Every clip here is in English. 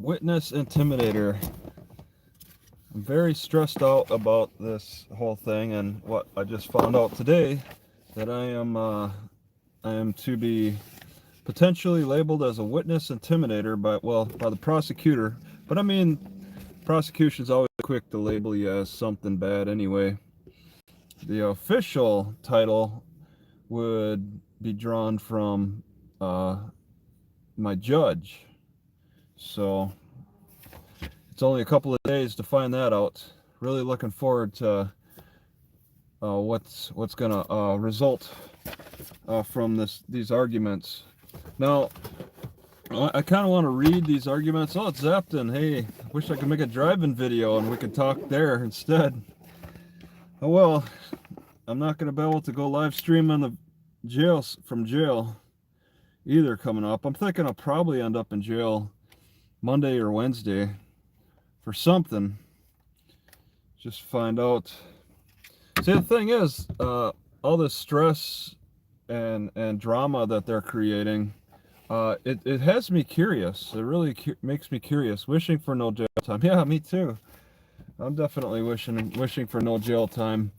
Witness Intimidator. I'm very stressed out about this whole thing, and what I just found out today, that I am to be potentially labeled as a witness intimidator by the prosecutor. But I mean, prosecution's always quick to label you as something bad anyway. The official title would be drawn from my judge. So it's only a couple of days to find that out. Really looking forward to what's gonna result from these arguments. Now, I kind of want to read these arguments. Oh, it's Zapton. Hey, wish I could make a driving video and we could talk there instead. Oh well, I'm not gonna be able to go live stream on the from jail either coming up. I'm thinking I'll probably end up in jail Monday or Wednesday for something. Just find out. See, the thing is, all this stress and drama that they're creating, it has me curious. It really makes me curious. Wishing for no jail time. Yeah, me too. I'm definitely wishing for no jail time.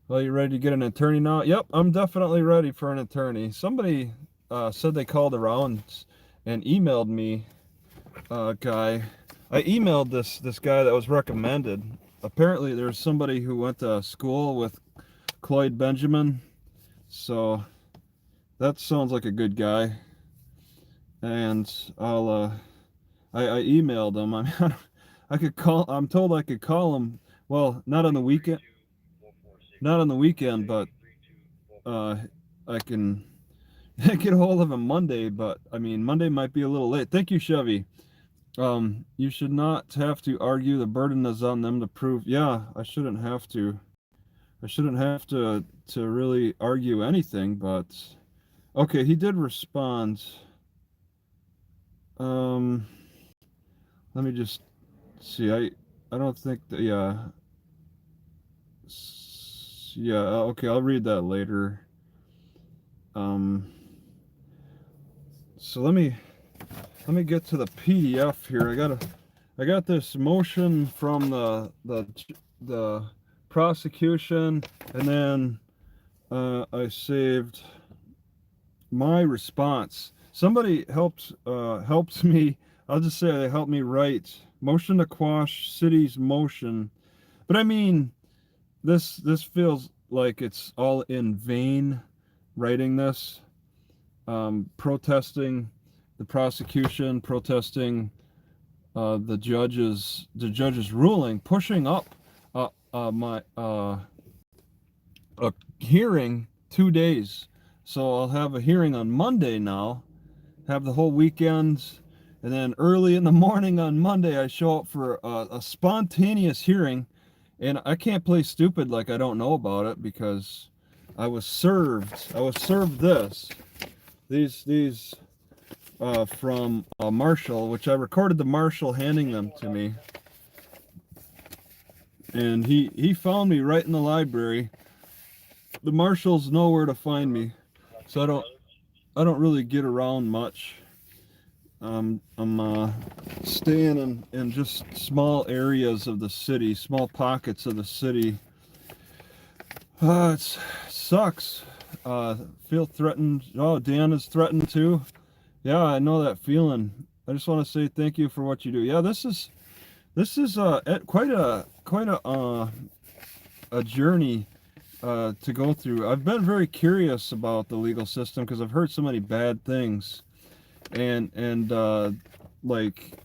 Well, you ready to get an attorney now? Yep, I'm definitely ready for an attorney. Somebody said they called around and emailed me guy. I emailed this guy that was recommended. Apparently there's somebody who went to school with Cloyd Benjamin, so that sounds like a good guy. And I emailed him. I mean, I'm told I could call him. Well, not on the weekend, but I can get a hold of him Monday. But I mean, Monday might be a little late. Thank you, Chevy. You should not have to argue. The burden is on them to prove. Yeah, I shouldn't have to. I shouldn't have to really argue anything, but okay, he did respond. Let me just see. I don't think that, yeah. Yeah, okay, I'll read that later. So let me get to the PDF here. I got this motion from the prosecution, and then I saved my response. Somebody helps me. I'll just say they helped me write motion to quash city's motion. But I mean, this feels like it's all in vain writing this. Protesting the prosecution, protesting the judge's ruling, pushing up my a hearing 2 days. So I'll have a hearing on Monday now, have the whole weekend, and then early in the morning on Monday I show up for a spontaneous hearing, and I can't play stupid like I don't know about it, because I was served these from Marshall, which I recorded the Marshall handing them to me, and he found me right in the library. The Marshals know where to find me, so I don't really get around much. I'm staying in just small areas of the city, small pockets of the city. It sucks. Feel threatened. Oh, Dan is threatened too. Yeah, I know that feeling. I just want to say thank you for what you do. Yeah, this is quite a journey to go through. I've been very curious about the legal system because I've heard so many bad things, and like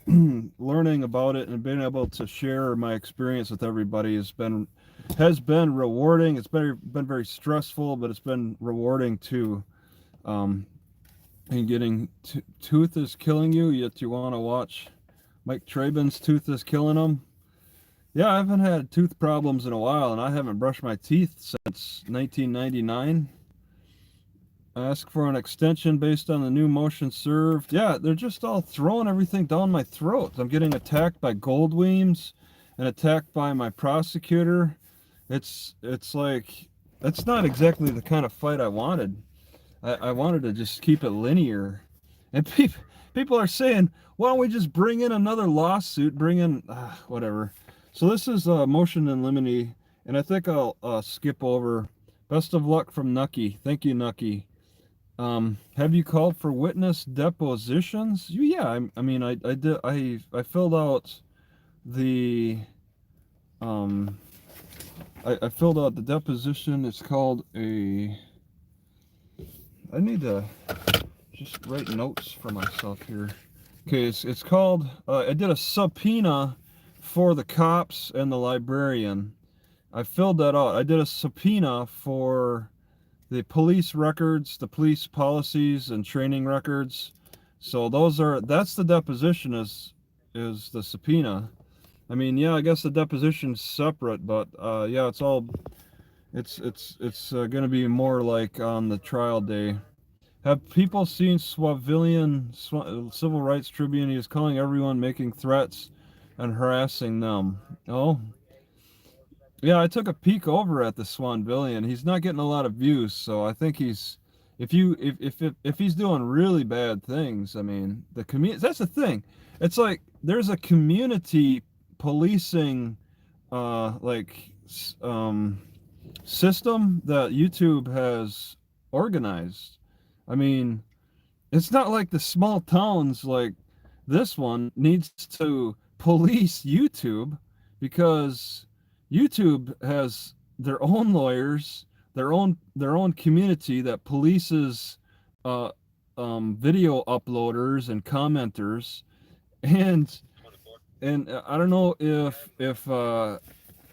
learning about it and being able to share my experience with everybody has been rewarding. It's been very stressful, but it's been rewarding too. And getting tooth is killing you, yet you want to watch Mike Traben's tooth is killing him. Yeah, I haven't had tooth problems in a while, and I haven't brushed my teeth since 1999. Ask for an extension based on the new motion served. Yeah, they're just all throwing everything down my throat. I'm getting attacked by Goldweems and attacked by my prosecutor. It's like, that's not exactly the kind of fight I wanted. I wanted to just keep it linear. And people are saying, why don't we just bring in another lawsuit, bring in, whatever. So this is a motion in limine, and I think I'll skip over. Best of luck from Nucky. Thank you, Nucky. Have you called for witness depositions? Yeah, I mean, I did, I filled out the, I filled out the deposition. It's called a, I need to just write notes for myself here. Okay, it's called, I did a subpoena for the cops and the librarian. I filled that out. I did a subpoena for the police records, the police policies and training records. So that's the deposition is the subpoena. I mean, yeah, I guess the deposition's separate, but yeah, it's going to be more like on the trial day. Have people seen Swavillian Civil Rights Tribune? He is calling everyone making threats and harassing them. Oh, yeah, I took a peek over at the Swanvillian. He's not getting a lot of views, so I think he's, if he's doing really bad things, I mean, the community, that's the thing. It's like there's a community policing system that YouTube has organized. I mean, it's not like the small towns like this one needs to police YouTube, because YouTube has their own lawyers, their own community that polices video uploaders and commenters, and I don't know if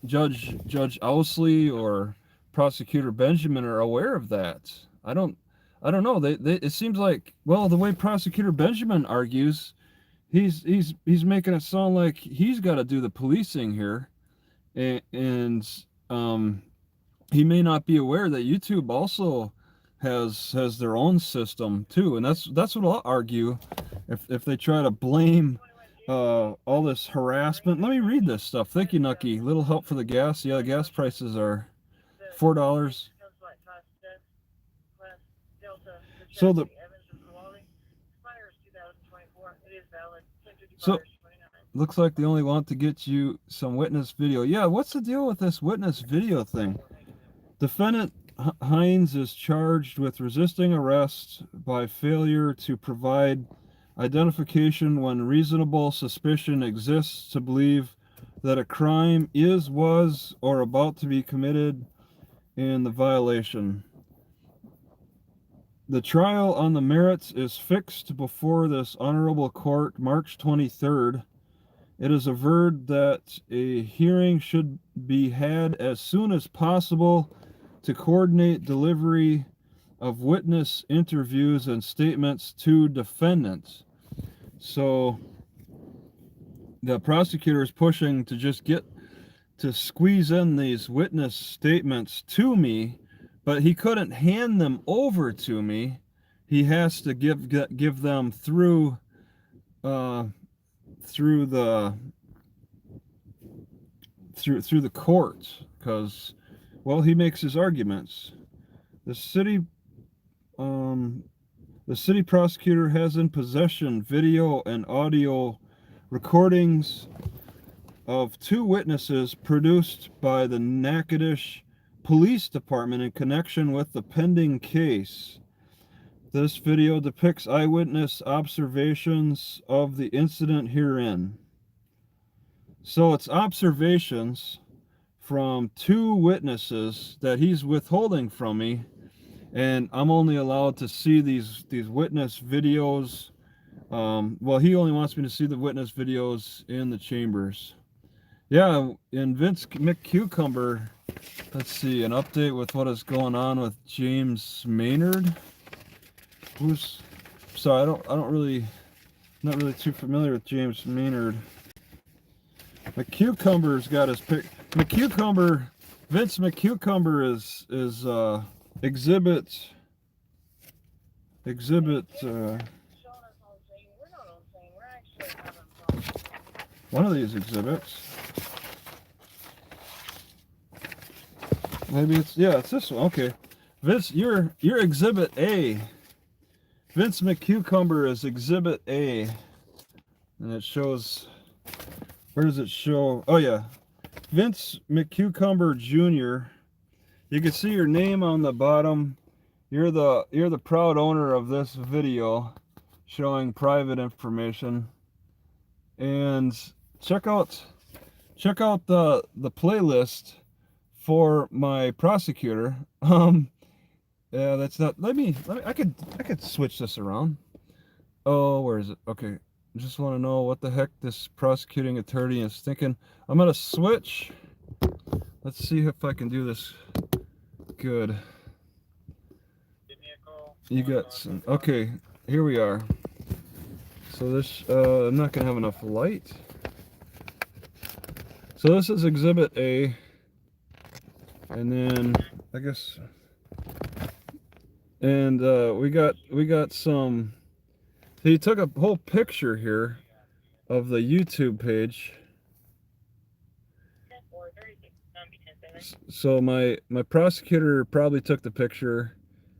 Judge Owsley or Prosecutor Benjamin are aware of that. I don't know. It seems like, well, the way Prosecutor Benjamin argues, he's making it sound like he's got to do the policing here, and he may not be aware that YouTube also has their own system too, and that's what I'll argue if they try to blame all this harassment. Let me read this stuff. Thank you, Nucky. Little help for the gas. Yeah, the gas prices are $4. So looks like they only want to get you some witness video. Yeah, what's the deal with this witness video thing? Defendant Hines is charged with resisting arrest by failure to provide identification when reasonable suspicion exists to believe that a crime was, or about to be committed in the violation. The trial on the merits is fixed before this honorable court March 23rd. It is averred that a hearing should be had as soon as possible to coordinate delivery of witness interviews and statements to defendants. So the prosecutor is pushing to just get to squeeze in these witness statements to me, but he couldn't hand them over to me. He has to give them through the court, because, well, he makes his arguments. The city prosecutor has in possession video and audio recordings of 2 witnesses produced by the Natchitoches Police Department in connection with the pending case. This video depicts eyewitness observations of the incident herein. So it's observations from 2 witnesses that he's withholding from me, and I'm only allowed to see these witness videos. Well, he only wants me to see the witness videos in the chambers. Yeah, and Vince McCucumber, let's see, an update with what is going on with James Maynard. Sorry, not really too familiar with James Maynard. McCucumber's got his pick. Vince McCucumber is exhibit. One of these exhibits. Maybe it's this one. Okay, Vince, you're exhibit A. Vince McCucumber is exhibit A. And it shows, where does it show? Oh yeah, Vince McCucumber Jr. You can see your name on the bottom. You're the proud owner of this video showing private information. And check out the playlist for my prosecutor. Yeah, that's not, I could switch this around. Oh, where is it? Okay. I just want to know what the heck this prosecuting attorney is thinking. I'm gonna switch. Let's see if I can do this good. Give me a call. You got some. Okay, here we are. So this, I'm not gonna have enough light. So this is Exhibit A, and then I guess, and we got some. He took a whole picture here of the YouTube page. So my prosecutor probably took the picture.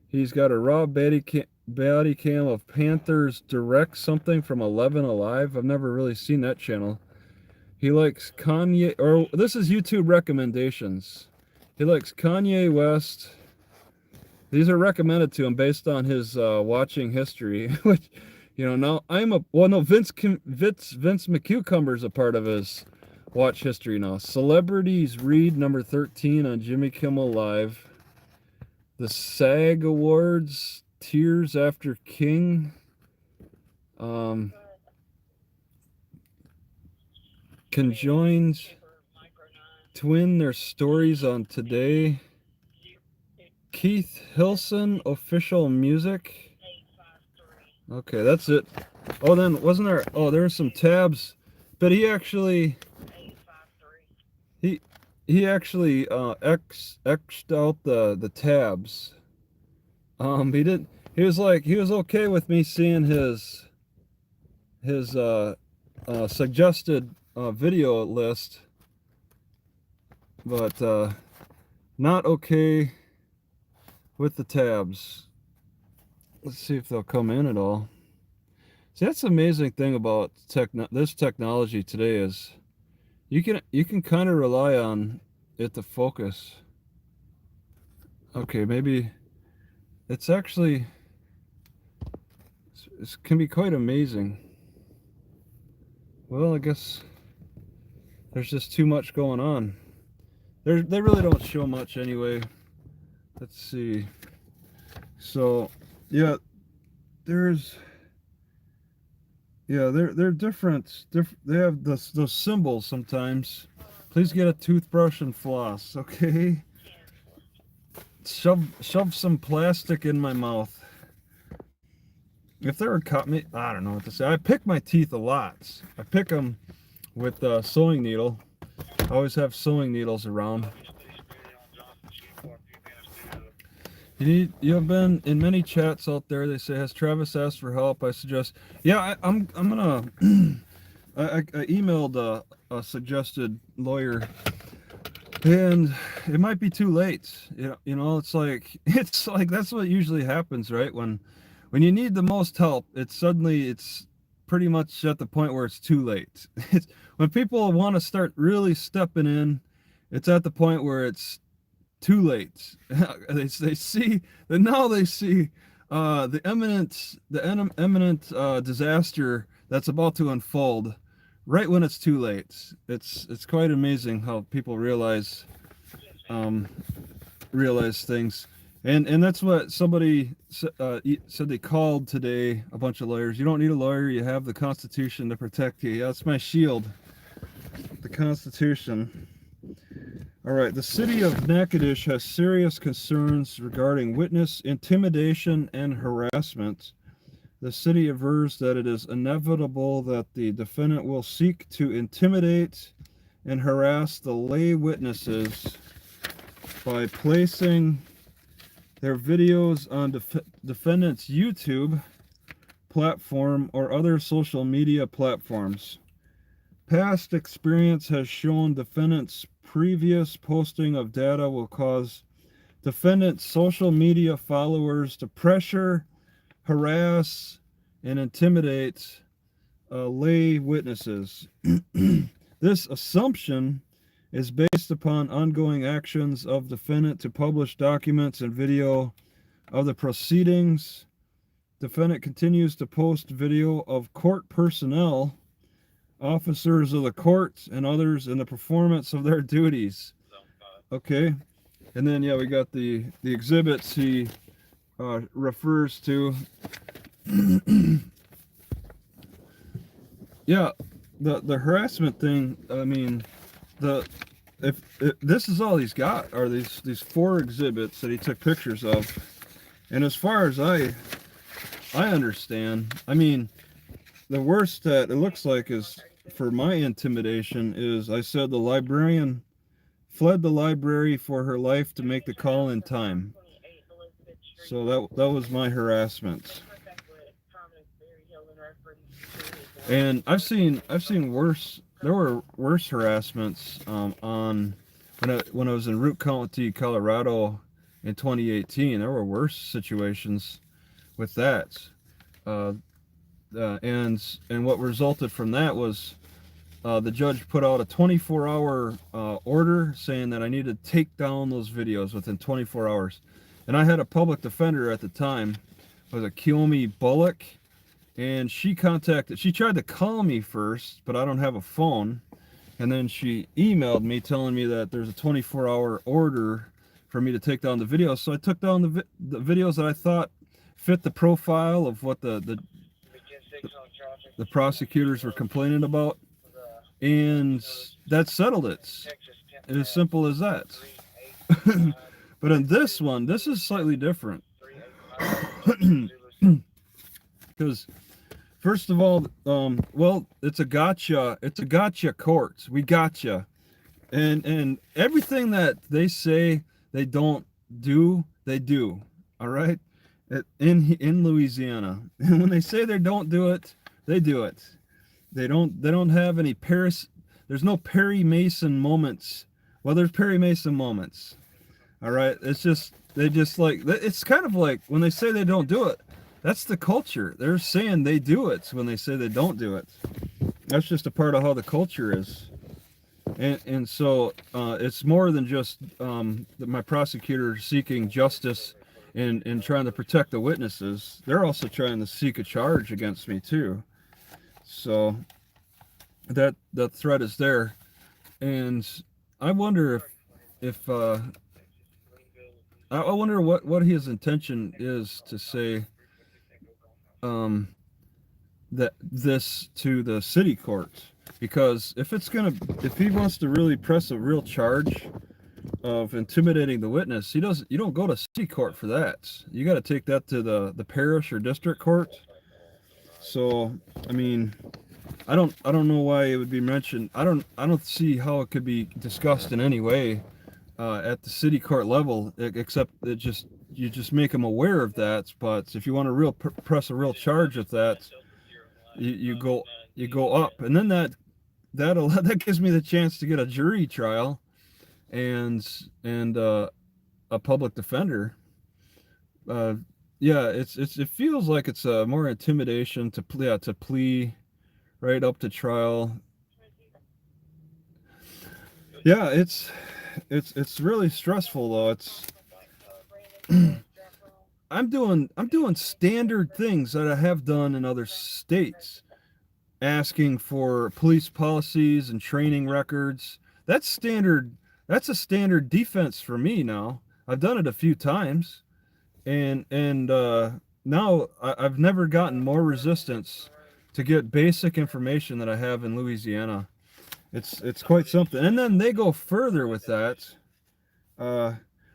He's got a raw body cam of Panthers Direct something from 11 Alive. I've never really seen that channel. He likes Kanye, or this is YouTube recommendations. He likes Kanye West. These are recommended to him based on his watching history, which, you know, now Vince McCucumber's a part of his watch history now. Celebrities Read number 13 on Jimmy Kimmel Live. The SAG Awards, Tears After King. Conjoined twin their stories on Today. Keith Hilson Official Music. Okay, that's it. Oh, then wasn't there? Oh, there's some tabs, but he actually X'd out the tabs. He was okay with me seeing his suggested video list, but not okay with the tabs. Let's see if they'll come in at all. See, that's the amazing thing about this technology today is you can kind of rely on it to focus. Okay, maybe it's actually it can be quite amazing. Well, I guess there's just too much going on. They really don't show much anyway. Let's see. So, yeah, they're different. They have those symbols sometimes. Please get a toothbrush and floss, okay? Shove some plastic in my mouth. If they were cut me, I don't know what to say. I pick my teeth a lot. I pick them with a sewing needle. I always have sewing needles around. You have been in many chats out there. They say, has Travis asked for help? I suggest, yeah, I'm gonna. I emailed a suggested lawyer, and it might be too late. You know, it's like that's what usually happens, right? When you need the most help, it's pretty much at the point where it's too late. It's when people want to start really stepping in, it's at the point where it's too late. They see the imminent disaster that's about to unfold right when it's too late. It's quite amazing how people realize things. And that's what somebody said they called today, a bunch of lawyers. You don't need a lawyer, you have the Constitution to protect you. That's my shield, the Constitution. All right, the city of Natchitoches has serious concerns regarding witness intimidation and harassment. The city avers that it is inevitable that the defendant will seek to intimidate and harass the lay witnesses by placing their videos on defendant's YouTube platform or other social media platforms. Past experience has shown defendant's previous posting of data will cause defendant's social media followers to pressure, harass, and intimidate lay witnesses. This assumption is based upon ongoing actions of defendant to publish documents and video of the proceedings. Defendant continues to post video of court personnel, officers of the court, and others in the performance of their duties. Okay, and then yeah, we got the exhibits he refers to. Yeah, the harassment thing. I mean, if this is all he's got are these 4 exhibits that he took pictures of, and as far as I understand, I mean, the worst that it looks like is for my intimidation is I said the librarian fled the library for her life to make the call in time. So that was my harassment. And I've seen worse. There were worse harassments on when I was in Root County, Colorado in 2018. There were worse situations with that. And what resulted from that was the judge put out a 24-hour order saying that I needed to take down those videos within 24 hours. And I had a public defender at the time, it was a Kiyomi Bullock, and she tried to call me first, but I don't have a phone. And then she emailed me telling me that there's a 24-hour order for me to take down the videos. So I took down the videos that I thought fit the profile of what the prosecutors were complaining about, and that settled it. As simple as that. But in this one, this is slightly different. Because first of all, well, it's a gotcha court. We gotcha. And everything that they say they don't do, they do. All right? In Louisiana. And when they say they don't do it, they do it. They don't have any there's no Perry Mason moments. Well, there's Perry Mason moments. All right? It's just it's kind of like when they say they don't do it, that's the culture. They're saying they do it when they say they don't do it. That's just a part of how the culture is. And so it's more than just my prosecutor seeking justice and trying to protect the witnesses. They're also trying to seek a charge against me too. So that threat is there. And I wonder if I wonder what his intention is to say that this to the city court, because if he wants to really press a real charge of intimidating the witness, you don't go to city court for that. You got to take that to the parish or district court. So I mean, I don't know why it would be mentioned. I don't see how it could be discussed in any way at the city court level, except that you just make them aware of that. But if you want to press a real charge of that, you go up, and then that gives me the chance to get a jury trial and a public defender. Yeah, it feels like it's more intimidation to plea right up to trial. Yeah, it's really stressful though. It's I'm doing standard things that I have done in other states, asking for police policies and training records. That's standard. That's a standard defense for me now. I've done it a few times, and now I've never gotten more resistance to get basic information that I have in Louisiana. It's quite something. And then they go further with that.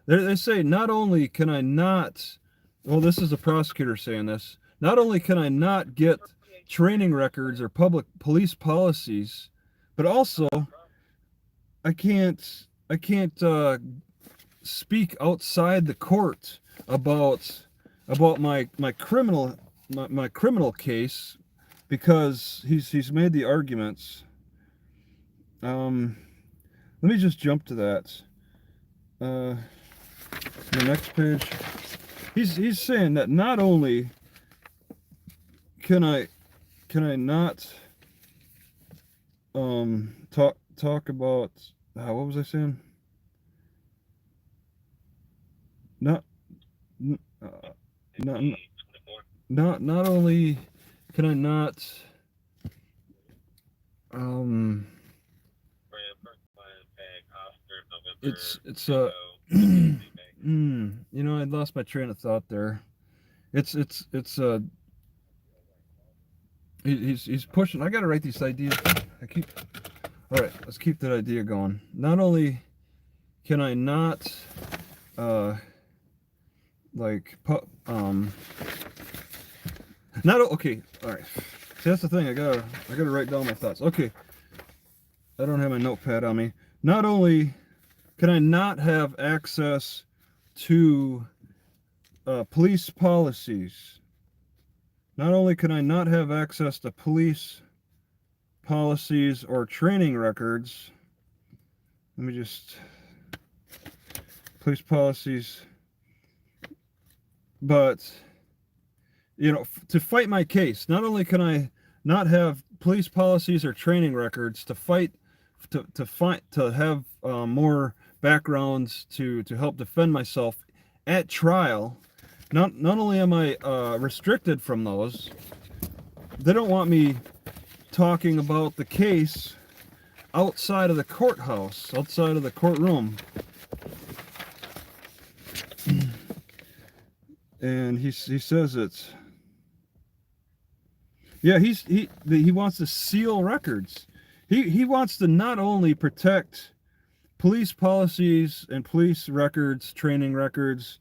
They say not only can I not, well, this is the prosecutor saying this, not only can I not get training records or public police policies, but also I can't speak outside the court about my criminal case, because he's made the arguments. Let me just jump to that. The next page. He's saying that not only can I not talk about what was I saying? Not n- uh, not not only can I not um it's I lost my train of thought there. It's he's pushing. I gotta write these ideas. I keep All right, let's keep that idea going. Not only can I not like not okay. All right. See, that's the thing. I gotta write down my thoughts. Okay. I don't have my notepad on me. Not only can I not have access to police policies. Not only can I not have access to police policies or training records. Let me just police policies. But to fight my case, not only can I not have police policies or training records to fight to have more backgrounds to help defend myself at trial. Not only am I restricted from those, they don't want me talking about the case outside of the courthouse, outside of the courtroom. And he says it's he wants to seal records. He wants to not only protect police policies and police records, training records.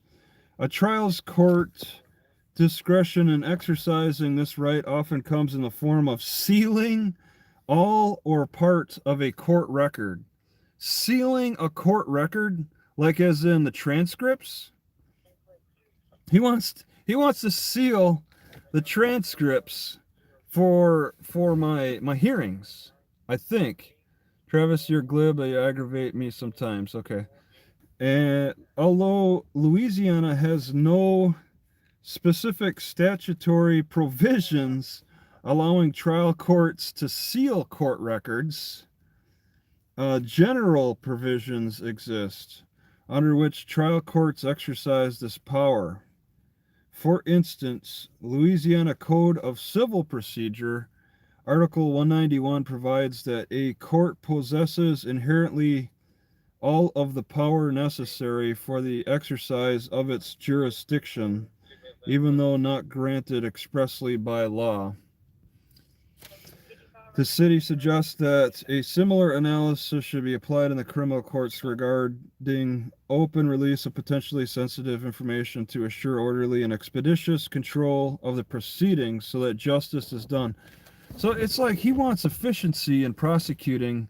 A trial's court discretion in exercising this right often comes in the form of sealing all or part of a court record. Sealing a court record, like as in the transcripts. He wants to seal the transcripts for my hearings. I think. Travis, you're glib, but you aggravate me sometimes. Okay. And although Louisiana has no specific statutory provisions allowing trial courts to seal court records, general provisions exist under which trial courts exercise this power. For instance, Louisiana Code of Civil Procedure, Article 191 provides that a court possesses inherently all of the power necessary for the exercise of its jurisdiction, even though not granted expressly by law. The city suggests that a similar analysis should be applied in the criminal courts regarding open release of potentially sensitive information to assure orderly and expeditious control of the proceedings so that justice is done. So it's like he wants efficiency in prosecuting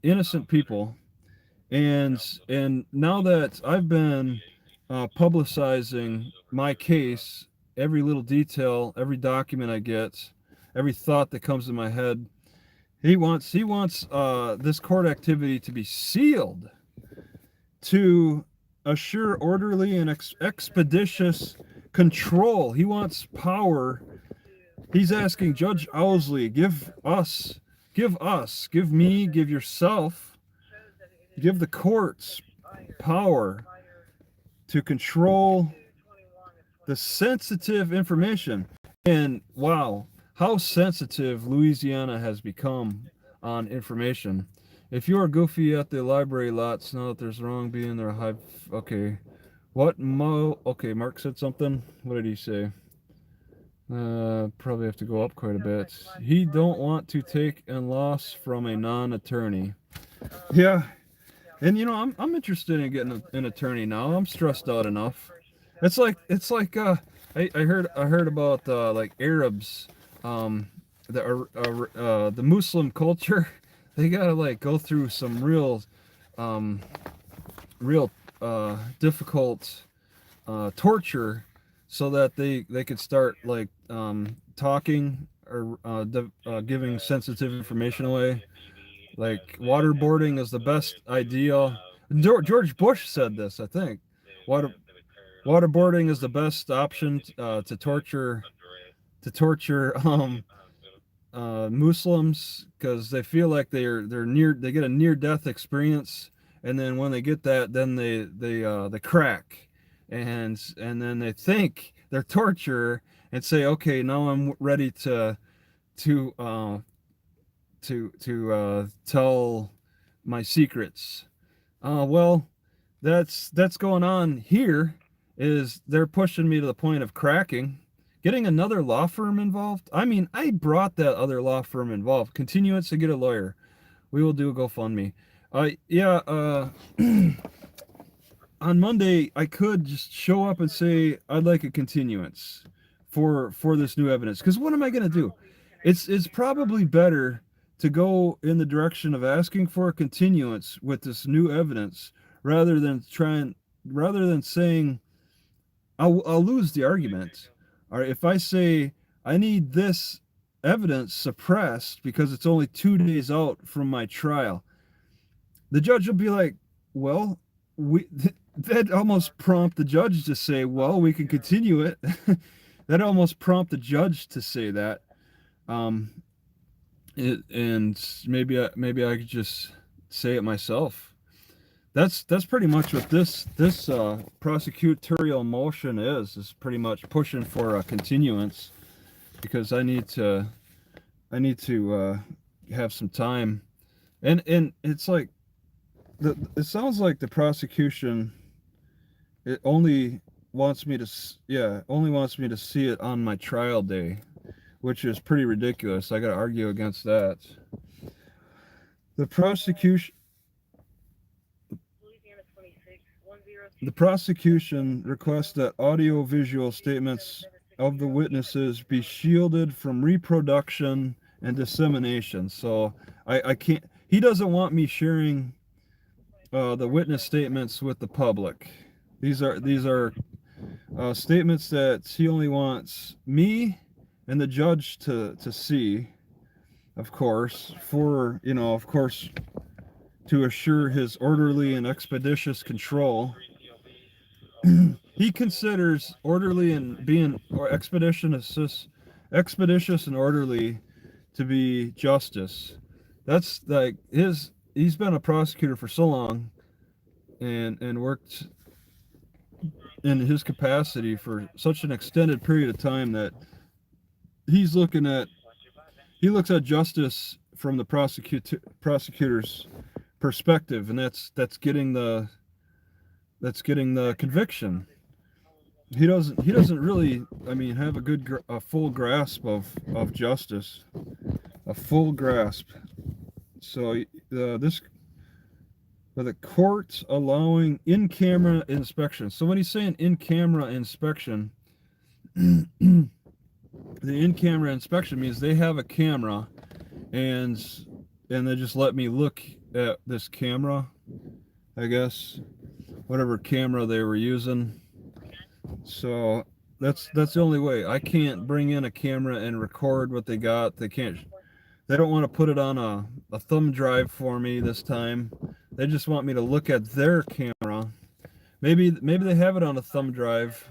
innocent people. And now that I've been publicizing my case, every little detail, every document I get, every thought that comes in my head, he wants this court activity to be sealed to assure orderly and expeditious control. He wants power. He's asking Judge Owsley, give me, give yourself, give the courts power to control the sensitive information. And wow, how sensitive Louisiana has become on information. If you are goofy at the library lots, know that there's wrong being there. Okay. Okay, Mark said something. What did he say? Probably have to go up quite a bit. He don't want to take and loss from a non-attorney. Yeah. And I'm interested in getting an attorney now. I'm stressed out enough. It's like I heard about like Arabs, the Muslim culture. They gotta like go through some real difficult torture so that they could start like talking or giving sensitive information away. Like waterboarding is the best idea. George Bush said this, I think. Waterboarding is the best option to torture Muslims because they feel like they get a near death experience, and then when they get that, then they crack, and then they think they're torturer and say, okay, now I'm ready to tell my secrets. Well, that's going on here. Is they're pushing me to the point of cracking, getting another law firm involved. I mean, I brought that other law firm involved. Continuance to get a lawyer. We will do a GoFundMe. Yeah. On Monday, I could just show up and say I'd like a continuance for this new evidence. Because what am I gonna do? It's probably better to go in the direction of asking for a continuance with this new evidence rather than saying I'll lose the argument. Or if I say I need this evidence suppressed because it's only 2 days out from my trial, the judge will be like, well, that almost prompt the judge to say, well, we can continue it. That almost prompt the judge to say that. And maybe I could just say it myself. That's pretty much what this prosecutorial motion is pretty much pushing for a continuance because I need to have some time, and it's like it sounds like the prosecution only wants me to see it on my trial day, which is pretty ridiculous. I got to argue against that. The prosecution requests that audio-visual statements of the witnesses be shielded from reproduction and dissemination. So I can't. He doesn't want me sharing the witness statements with the public. These are statements that he only wants me and the judge to see, of course, to assure his orderly and expeditious control. He considers orderly and being expeditious and orderly to be justice. That's like he's been a prosecutor for so long and worked in his capacity for such an extended period of time that he looks at justice from the prosecutor's perspective, and that's getting the conviction. He doesn't really, have a full grasp of justice, a full grasp. So the court allowing in-camera inspection. So when he's saying in-camera inspection, the in-camera inspection means they have a camera and they just let me look at this camera, I guess, whatever camera they were using. So that's the only way. I can't bring in a camera and record what they got. They don't want to put it on a thumb drive for me this time. They just want me to look at their camera. Maybe they have it on a thumb drive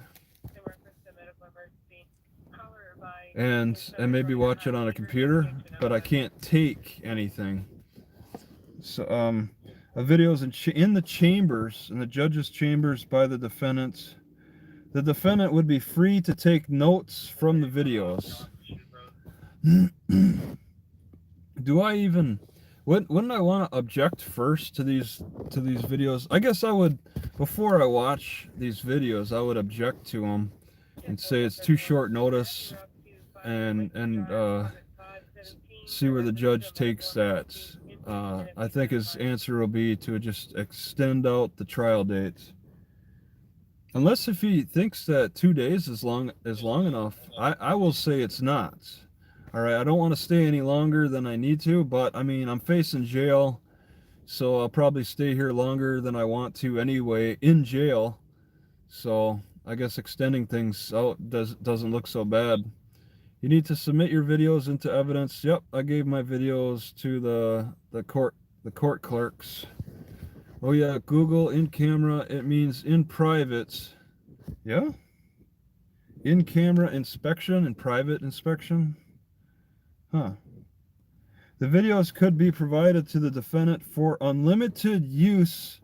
and maybe watch it on a computer, but I can't take anything. So a video's in the chambers, in the judge's chambers by the defendant. The defendant would be free to take notes from the videos. Wouldn't I want to object first to these videos? I guess I would, before I watch these videos, I would object to them and say it's too short notice, and see where the judge takes that. I think his answer will be to just extend out the trial date. Unless if he thinks that 2 days is long enough, I will say it's not. All right, I don't want to stay any longer than I need to, but I'm facing jail, so I'll probably stay here longer than I want to anyway in jail. So I guess extending things out doesn't look so bad. You need to submit your videos into evidence. Yep, I gave my videos to the court clerks. Oh yeah, Google in camera, it means in private. Yeah? In camera inspection and private inspection? Huh. The videos could be provided to the defendant for unlimited use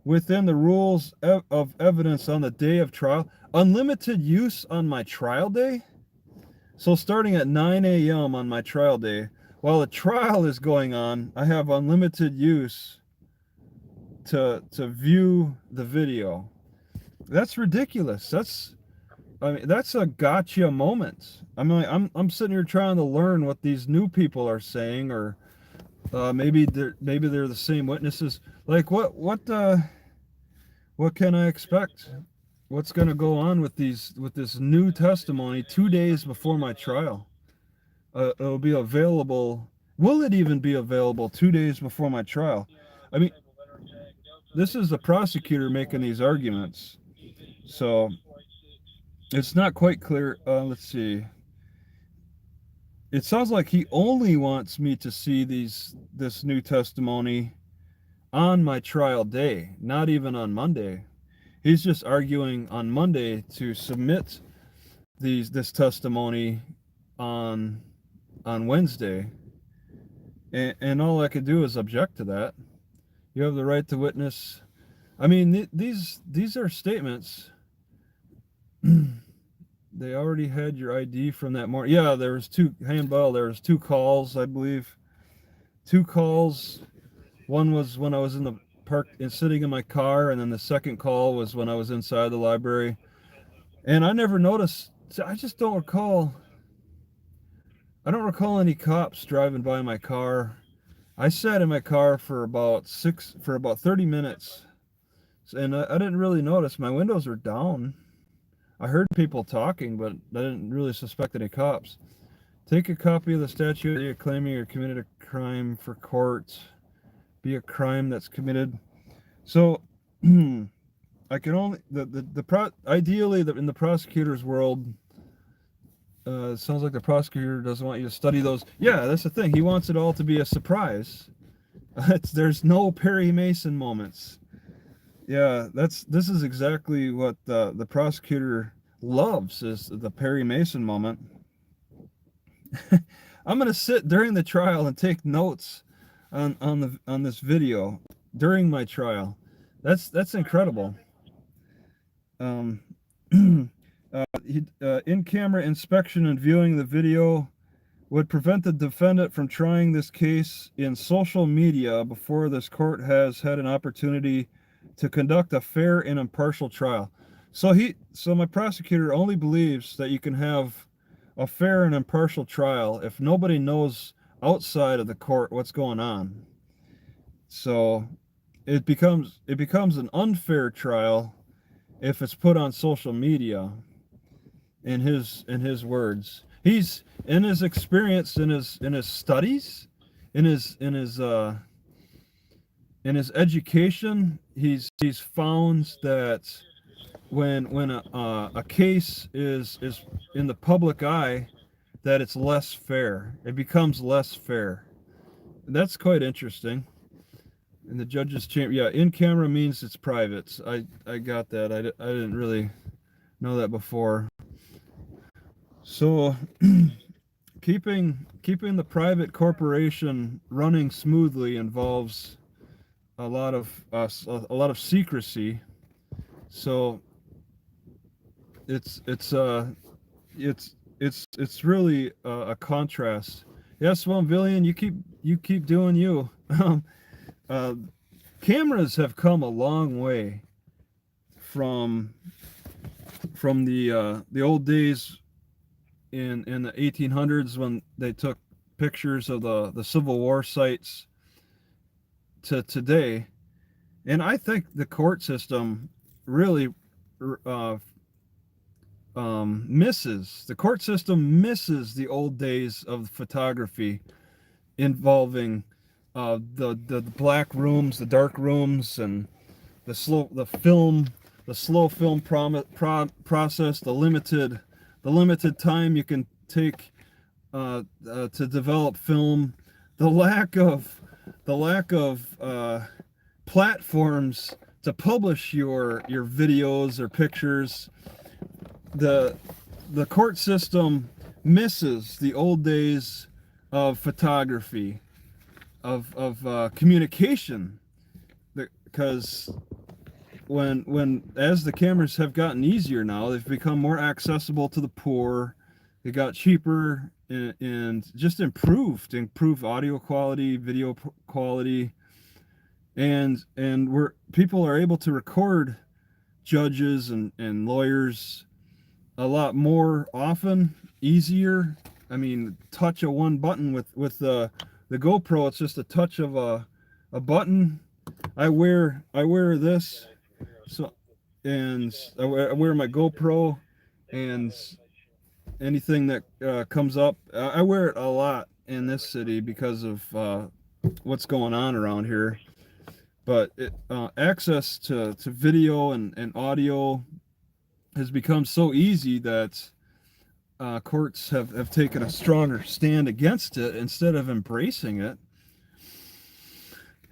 within the rules of evidence on the day of trial. Unlimited use on my trial day? So starting at 9 a.m. on my trial day, while the trial is going on, I have unlimited use to view the video. That's ridiculous. I mean, that's a gotcha moment. I mean, I'm sitting here trying to learn what these new people are saying, or maybe they're the same witnesses. Like, what can I expect? What's going to go on with this new testimony 2 days before my trial? It'll be available. Will it even be available 2 days before my trial? I mean, this is the prosecutor making these arguments, so it's not quite clear. Let's see. It sounds like he only wants me to see this new testimony on my trial day, not even on Monday. He's just arguing on Monday to submit this testimony on Wednesday, and all I could do is object to that. You have the right to witness. I mean, these are statements. They already had your ID from that morning. Yeah, there was two calls, I believe. 2 calls. One was when I was in the park and sitting in my car, and then the second call was when I was inside the library. And I never noticed. I just don't recall. I don't recall any cops driving by my car. I sat in my car for about 30 minutes, and I didn't really notice. My windows were down. I heard people talking, but I didn't really suspect any cops. Take a copy of the statute you're claiming you committed a crime for court. Be a crime that's committed. So I can only ideally in the prosecutor's world. It sounds like the prosecutor doesn't want you to study those. Yeah, that's the thing. He wants it all to be a surprise. There's no Perry Mason moments. Yeah, this is exactly what the prosecutor loves, is the Perry Mason moment. I'm gonna sit during the trial and take notes on this video during my trial. That's incredible. In-camera inspection and viewing the video would prevent the defendant from trying this case in social media before this court has had an opportunity to conduct a fair and impartial trial. So my prosecutor only believes that you can have a fair and impartial trial if nobody knows outside of the court what's going on. So it becomes an unfair trial if it's put on social media. In his words, he's in his experience, in his studies, in his education, he's found that when a case is in the public eye, that it's less fair. It becomes less fair. That's quite interesting. In the judge's chamber, yeah, in camera means it's private. I got that. I didn't really know that before. So keeping the private corporation running smoothly involves a lot of secrecy. So it's really a contrast. Yes, well, Villian, you keep doing you. Cameras have come a long way from the old days in the 1800s when they took pictures of the Civil War sites to today. And I think the court system really misses the old days of photography involving the black rooms, the dark rooms, and the slow film process, the limited time you can take to develop film, the lack of platforms to publish your videos or pictures. The court system misses the old days of photography, of communication, because when as the cameras have gotten easier now, they've become more accessible to the poor. They got cheaper and just improved audio quality, video quality, and where people are able to record judges and lawyers a lot more often, easier. I mean, touch of one button with the GoPro. It's just a touch of a button. I wear this, so and I wear my GoPro, and anything that comes up, I wear it a lot in this city because of what's going on around here. But access to video and audio has become so easy that courts have taken a stronger stand against it instead of embracing it.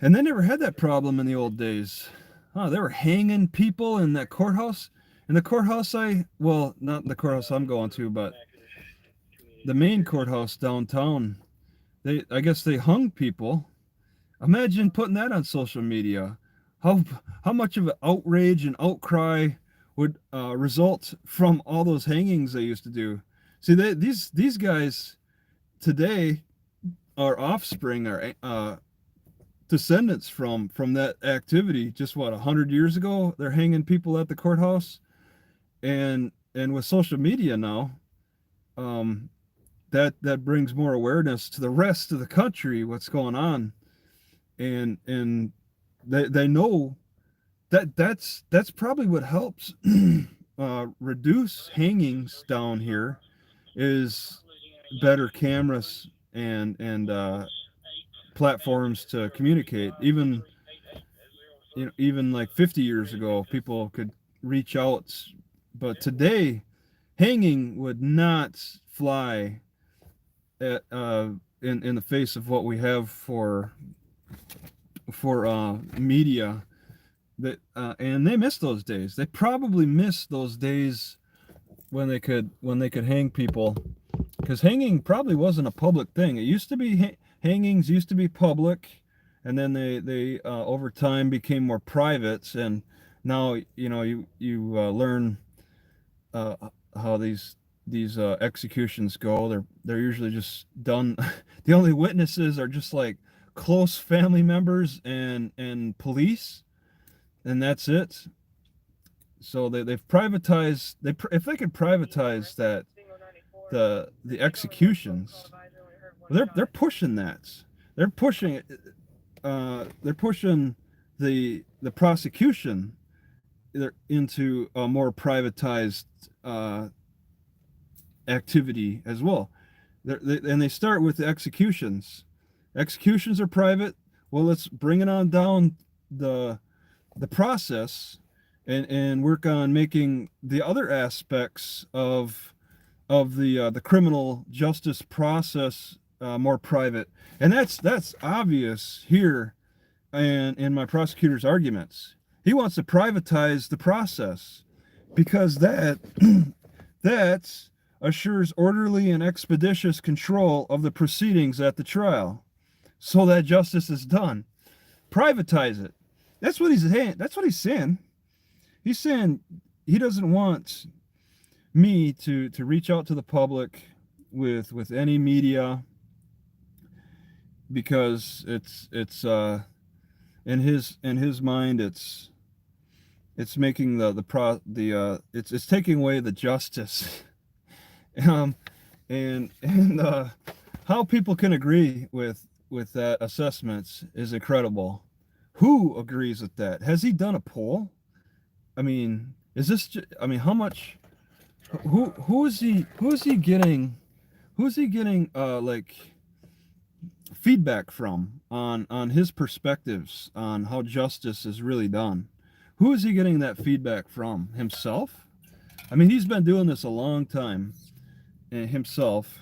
And they never had that problem in the old days. Oh, they were hanging people in that courthouse. In the courthouse well, not the courthouse I'm going to, but the main courthouse downtown. I guess they hung people. Imagine putting that on social media. How much of an outrage and outcry would result from all those hangings they used to do. See, these guys today are offspring, are descendants from that activity. Just what, 100 years ago, they're hanging people at the courthouse, and with social media now, that brings more awareness to the rest of the country what's going on, and they know that's probably what helps reduce hangings down here is better cameras and platforms to communicate. Even like 50 years ago, people could reach out, but today hanging would not fly at in the face of what we have for media. That and they miss those days. They probably miss those days when they could hang people, because hanging probably wasn't a public thing. It used to be hangings used to be public, and then they over time became more private. And now you learn how these executions go. They're usually just done. The only witnesses are just like close family members and police, and that's it. So they've privatized. If they could privatize that, the executions, they're pushing that. They're pushing the prosecution into a more privatized activity as well. And they start with the executions. Executions are private. Well, let's bring it on down the process and work on making the other aspects of the criminal justice process more private. And that's obvious here in my prosecutor's arguments. He wants to privatize the process because that assures orderly and expeditious control of the proceedings at the trial, so that justice is done. Privatize it. That's what he's saying. He's saying he doesn't want me to reach out to the public with any media, because it's in his mind it's making it's taking away the justice. And how people can agree with that assessment is incredible. Who agrees with that? Has he done a poll? I mean, how much? Who is he getting like feedback from on his perspectives on how justice is really done? Who is he getting that feedback from? Himself? I mean, he's been doing this a long time himself,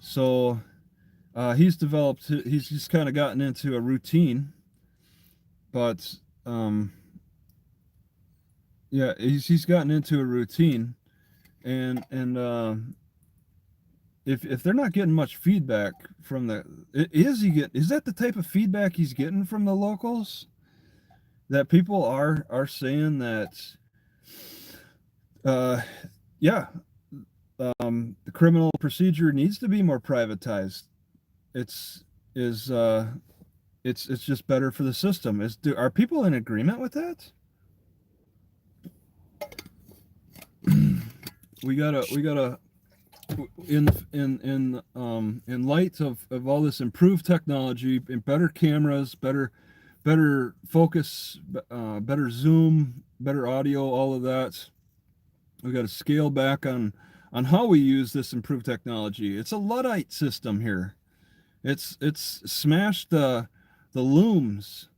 so he's just kind of gotten into a routine. But yeah, he's gotten into a routine, and if they're not getting much feedback from is that the type of feedback he's getting from the locals? That people are saying that, yeah, the criminal procedure needs to be more privatized. It's is it's just better for the system. Are people in agreement with that? we gotta in light of all this improved technology and better cameras, better focus, better zoom, better audio, all of that. We got to scale back on how we use this improved technology. It's a Luddite system here. It's smashed the looms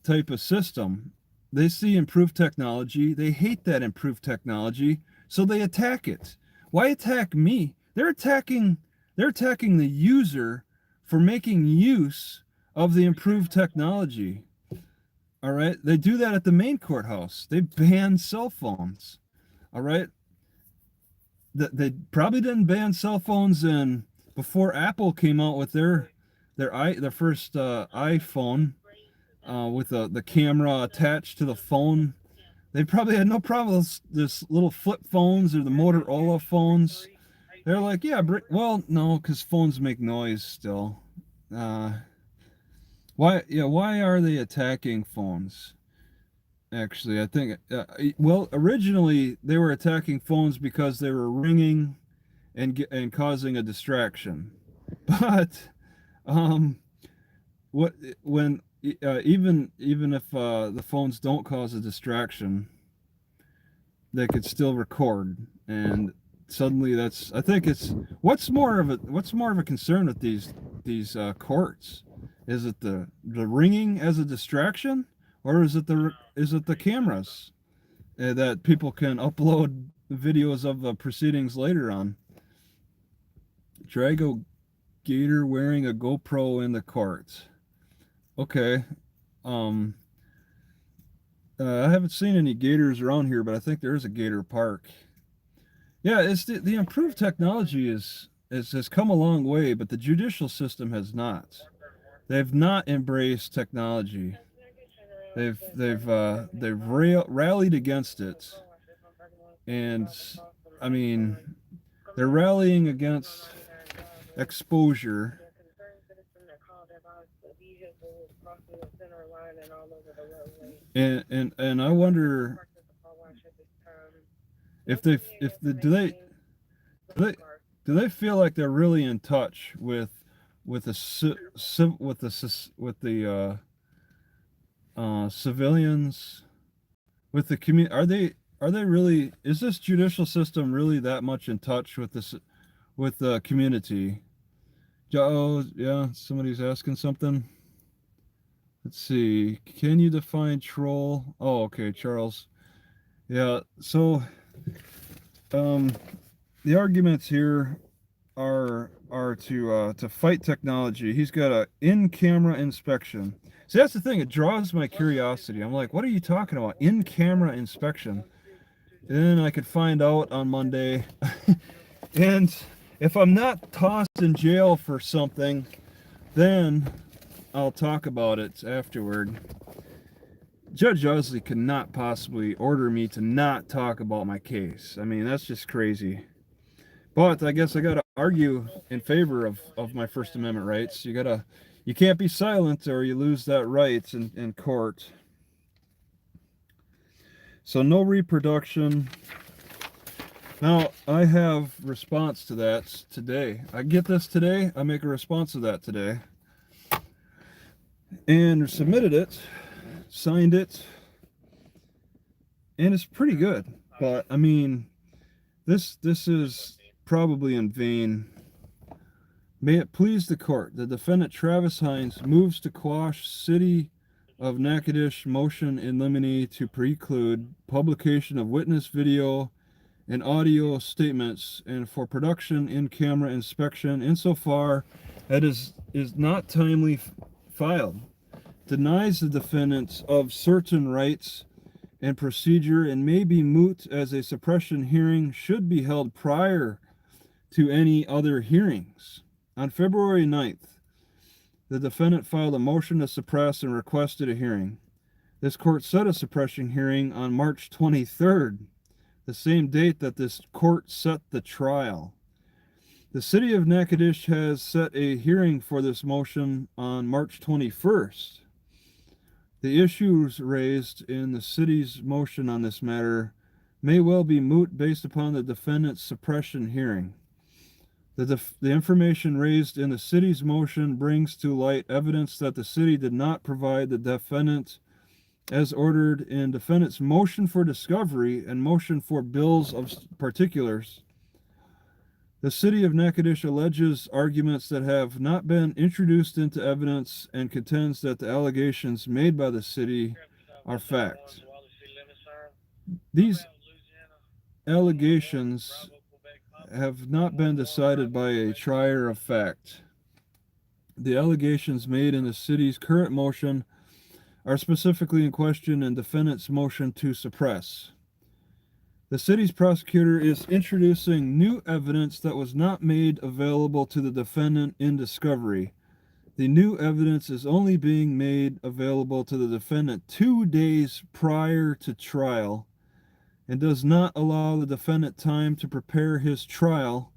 type of system. They see improved technology. They hate that improved technology, so they attack it. Why attack me? They're attacking the user for making use of the improved technology. All right? They do that at the main courthouse. They ban cell phones. All right? They probably didn't ban cell phones before Apple came out with their first iPhone with the camera attached to the phone. They probably had no problem with this little flip phones or the Motorola phones. They're like, yeah, well, no, because phones make noise still. Why are they attacking phones? Actually, I think, well, originally they were attacking phones because they were ringing and causing a distraction. But what when even if the phones don't cause a distraction, they could still record, and suddenly I think it's what's more of a concern with these courts? Is it the ringing as a distraction, or is it the cameras that people can upload videos of the proceedings later on? Drago Gator wearing a GoPro in the court. Okay. I haven't seen any gators around here, but I think there is a gator park. Yeah, it's the improved technology has come a long way, but the judicial system has not. They've not embraced technology. They've rallied against it, and I mean, they're rallying against exposure. And I wonder if do they feel like they're really in touch with the civilians, with the community? Are they really, is this judicial system really that much in touch with the community? Oh, yeah, somebody's asking something. Let's see. Can you define troll? Oh, okay, Charles. Yeah, so the arguments here are to fight technology. He's got a in-camera inspection. See, that's the thing. It draws my curiosity. I'm like, what are you talking about? In-camera inspection. And then I could find out on Monday. And if I'm not tossed in jail for something, then I'll talk about it afterward. Judge Usley cannot possibly order me to not talk about my case. I mean, that's just crazy. But I guess I gotta argue in favor of my First Amendment rights. You can't be silent or you lose that right in court. So no reproduction. Now, I have response to that today. I get this today. I make a response to that today. And submitted it, signed it, and it's pretty good. But, I mean, this is probably in vain. May it please the court, the defendant Travis Hines moves to quash City of Natchitoches motion in limine to preclude publication of witness video and audio statements and for production in camera inspection insofar as is not timely filed, denies the defendant of certain rights and procedure, and may be moot as a suppression hearing should be held prior to any other hearings. On February 9th, the defendant filed a motion to suppress and requested a hearing. This court set a suppression hearing on March 23rd, the same date that this court set the trial. The city of Natchitoches has set a hearing for this motion on March 21st. The issues raised in the city's motion on this matter may well be moot based upon the defendant's suppression hearing. The information raised in the city's motion brings to light evidence that the city did not provide the defendant as ordered in defendant's motion for discovery and motion for bills of particulars. The city of Natchitoches alleges arguments that have not been introduced into evidence and contends that the allegations made by the city are fact. These allegations have not been decided by a trier of fact. The allegations made in the city's current motion are specifically in question in defendant's motion to suppress. The city's prosecutor is introducing new evidence that was not made available to the defendant in discovery. The new evidence is only being made available to the defendant 2 days prior to trial and does not allow the defendant time to prepare his trial,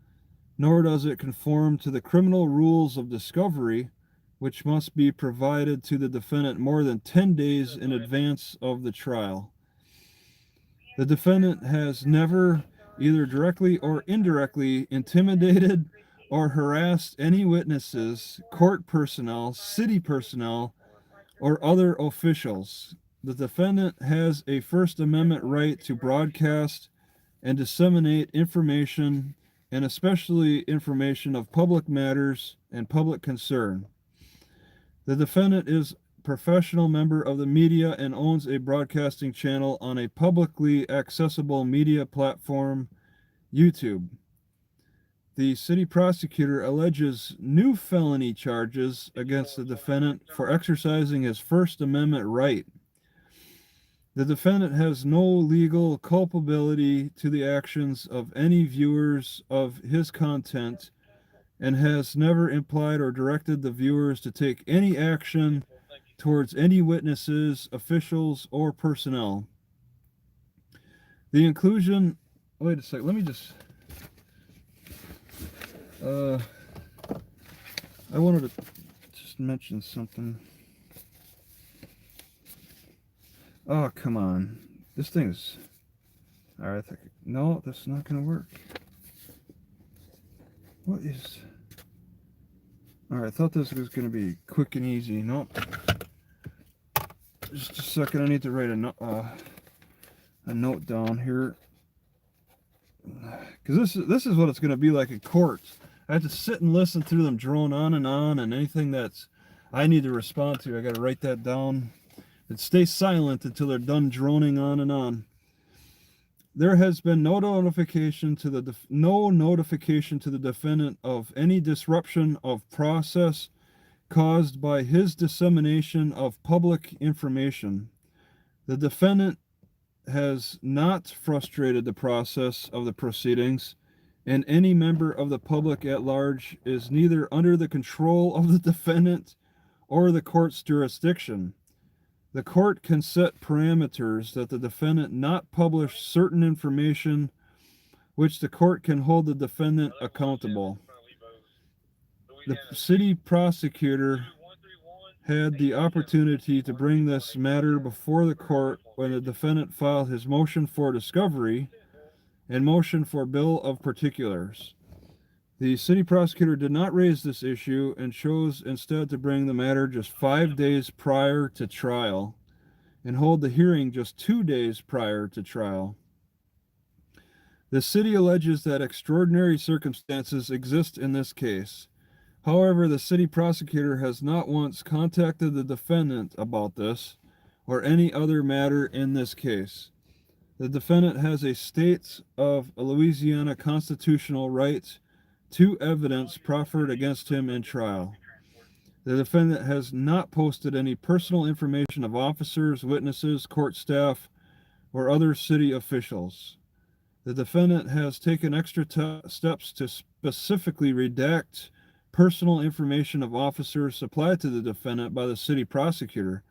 nor does it conform to the criminal rules of discovery, which must be provided to the defendant more than 10 days in advance of the trial. The defendant has never, either directly or indirectly, intimidated or harassed any witnesses, court personnel, city personnel, or other officials. The defendant has a First Amendment right to broadcast and disseminate information, and especially information of public matters and public concern. The defendant is a professional member of the media and owns a broadcasting channel on a publicly accessible media platform, YouTube. The city prosecutor alleges new felony charges against the defendant for exercising his First Amendment right. The defendant has no legal culpability to the actions of any viewers of his content and has never implied or directed the viewers to take any action towards any witnesses, officials, or personnel. The inclusion... Wait a second, let me just... I wanted to just mention something. Oh, come on. This thing's... Alright, no, that's not going to work. What is... Alright, I thought this was going to be quick and easy. Nope. Just a second, I need to write a note down here. Because this is what it's going to be like in court. I have to sit and listen through them drone on, and anything that's I need to respond to, I got to write that down. And stay silent until they're done droning on and on. There has been no notification to the defendant of any disruption of process caused by his dissemination of public information. The defendant has not frustrated the process of the proceedings, and any member of the public at large is neither under the control of the defendant or the court's jurisdiction. The court can set parameters that the defendant not publish certain information which the court can hold the defendant accountable. The city prosecutor had the opportunity to bring this matter before the court when the defendant filed his motion for discovery and motion for bill of particulars. The city prosecutor did not raise this issue and chose instead to bring the matter just 5 days prior to trial and hold the hearing just 2 days prior to trial. The city alleges that extraordinary circumstances exist in this case. However, the city prosecutor has not once contacted the defendant about this or any other matter in this case. The defendant has a state of Louisiana constitutional right to evidence proffered against him in trial. The defendant has not posted any personal information of officers, witnesses, court staff, or other city officials. The defendant has taken extra steps to specifically redact personal information of officers supplied to the defendant by the city prosecutor.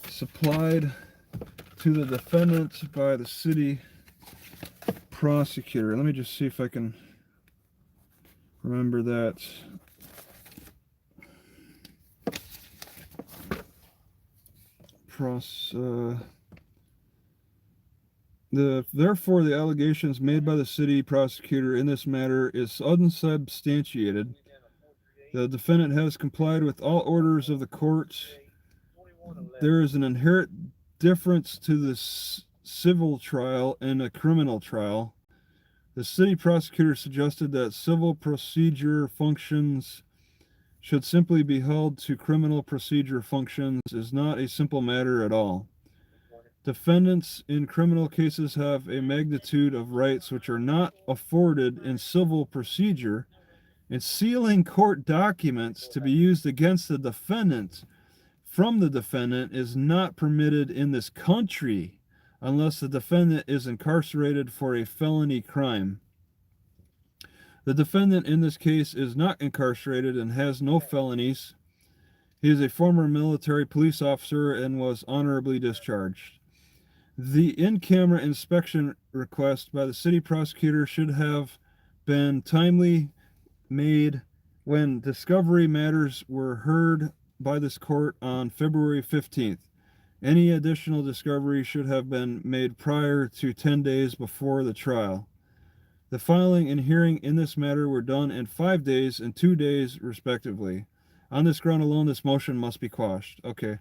Supplied to the defendant by the city prosecutor. Let me just see if I can remember that. Therefore, the allegations made by the city prosecutor in this matter is unsubstantiated. The defendant has complied with all orders of the court. There is an inherent difference to the civil trial and a criminal trial. The city prosecutor suggested that civil procedure functions should simply be held to criminal procedure functions is not a simple matter at all. Defendants in criminal cases have a magnitude of rights which are not afforded in civil procedure, and sealing court documents to be used against the defendant from the defendant is not permitted in this country unless the defendant is incarcerated for a felony crime. The defendant in this case is not incarcerated and has no felonies. He is a former military police officer and was honorably discharged. The in-camera inspection request by the city prosecutor should have been timely made when discovery matters were heard by this court on February 15th. Any additional discovery should have been made prior to 10 days before the trial. The filing and hearing in this matter were done in 5 days and 2 days, respectively. On this ground alone, this motion must be quashed. Okay.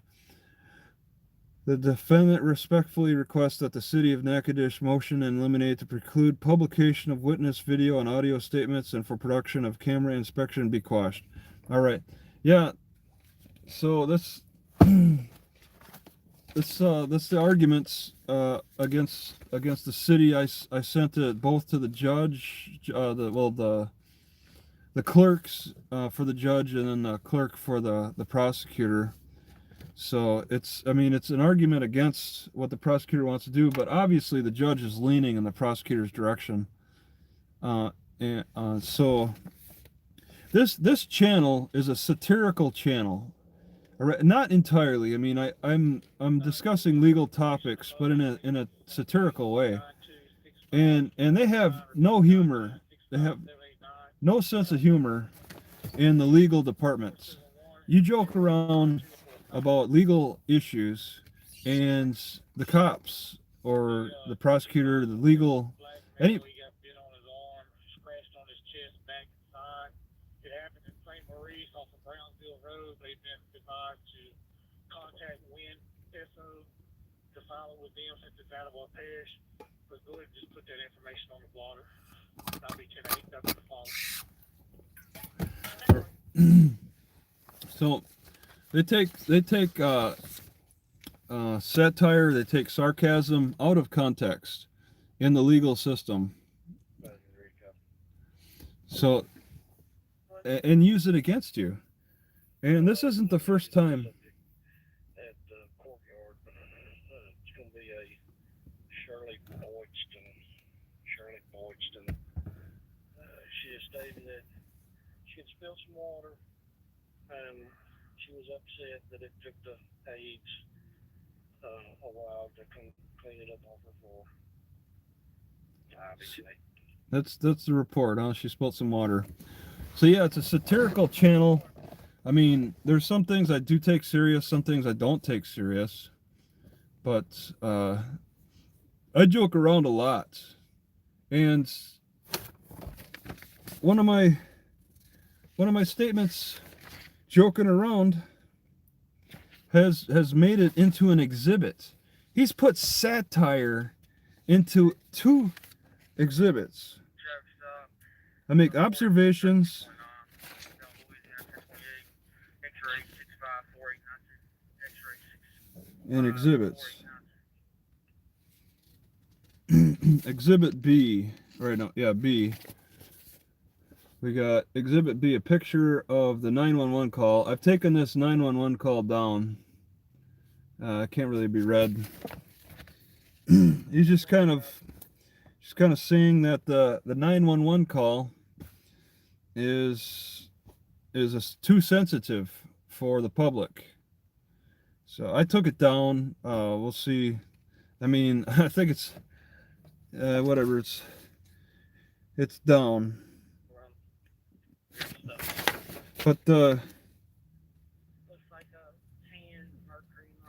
The defendant respectfully requests that the City of Natchitoches motion and eliminate to preclude publication of witness video and audio statements and for production of camera inspection be quashed. All right. Yeah. So that's the arguments against the city. I sent it both to the judge, the clerks for the judge, and then the clerk for the prosecutor. So it's an argument against what the prosecutor wants to do, but obviously the judge is leaning in the prosecutor's direction. So this channel is a satirical channel. Not entirely. I mean, I'm discussing legal topics, but in a satirical way. And they have no humor. They have no sense of humor in the legal departments. You joke around about legal issues, and the cops or the prosecutor, the legal, any. It happened in St. Maurice off of Brownsville Road. They've been advised to contact WIN SO to file it with them since it's out of our parish. But go ahead and just put that information on the blotter. That'll be 10-8. That's the phone. So they take satire, they take sarcasm out of context in the legal system. So, and use it against you. And this isn't the first time. At the courtyard, it's going to be a Shirley Boydston. She has stated that she had spilled some water, and she was upset that it took the aides a while to clean it up off her floor. That's the report, huh? She spilled some water. So yeah, it's a satirical channel. I mean, there's some things I do take serious, some things I don't take serious. But I joke around a lot. And one of my statements joking around has made it into an exhibit. He's put satire into 2 exhibits. I make observations and exhibits. Exhibit B, right now, yeah, B. We got Exhibit B, a picture of the 911 call. I've taken this 911 call down. Can't really be read. he's just kind of saying that the 911 call is too sensitive for the public. So I took it down. We'll see. I mean, I think it's whatever. It's down. But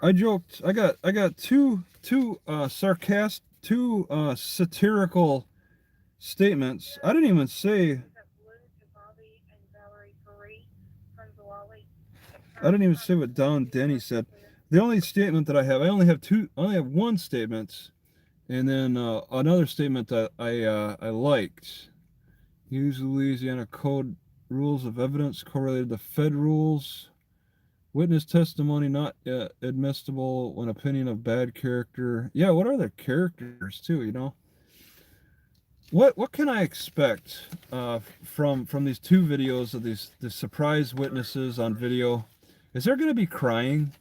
I joked. I got two satirical statements. I didn't even say. I didn't even say what Don Denny said. The only statement that I only have one statement, and then another statement that I liked. Use Louisiana Code rules of evidence correlated to Fed rules. Witness testimony not admissible when opinion of bad character. Yeah, what are their characters too? You know. What can I expect from these two videos of these surprise witnesses on video? Is there going to be crying?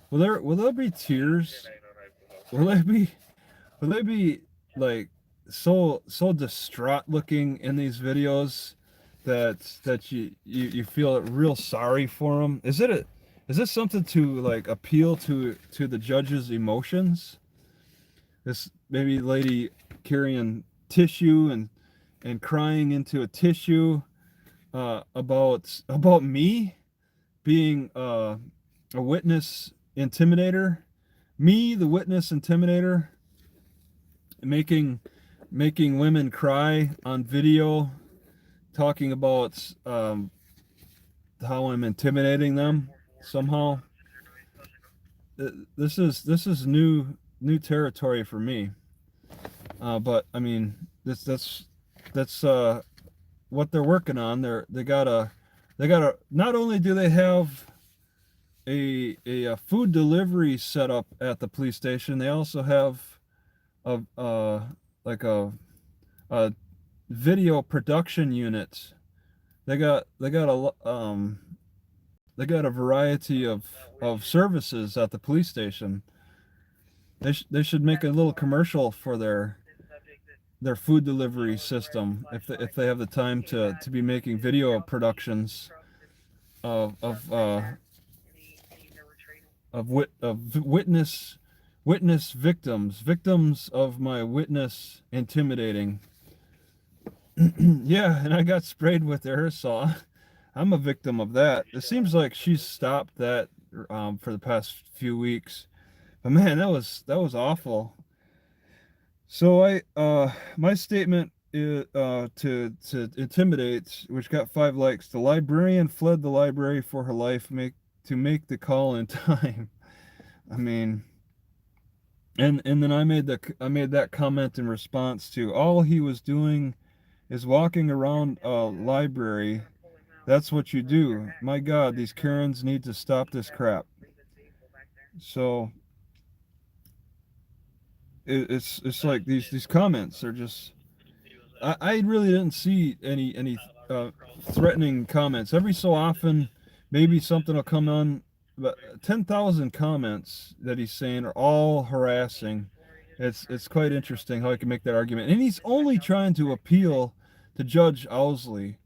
Will there be tears? Will they be like so distraught looking in these videos that you feel real sorry for them? Is this something to like appeal to the judge's emotions? This maybe lady carrying tissue and crying into a tissue about me being a witness intimidator, me the witness intimidator, making women cry on video, talking about how I'm intimidating them somehow. This is new territory for me. But I mean, that's what they're working on. They gotta not only do they have a food delivery set up at the police station, they also have like a video production unit. They got a variety of services at the police station. They should make a little commercial for their food delivery system if they have the time to be making video productions of witness victims of my witness intimidating. Yeah, and I got sprayed with aerosol. I'm a victim of that. It seems like she's stopped that for the past few weeks, but man, that was awful. So my statement is, to intimidate, which got 5 likes. The librarian fled the library for her life to make the call in time. I mean, and then I made that comment in response to, all he was doing is walking around a library. That's what you do. My God, these Karens need to stop this crap. So it's like these comments are just. I really didn't see any threatening comments. Every so often, maybe something will come on, but 10,000 comments that he's saying are all harassing. It's quite interesting how I can make that argument. And he's only trying to appeal to Judge Owsley.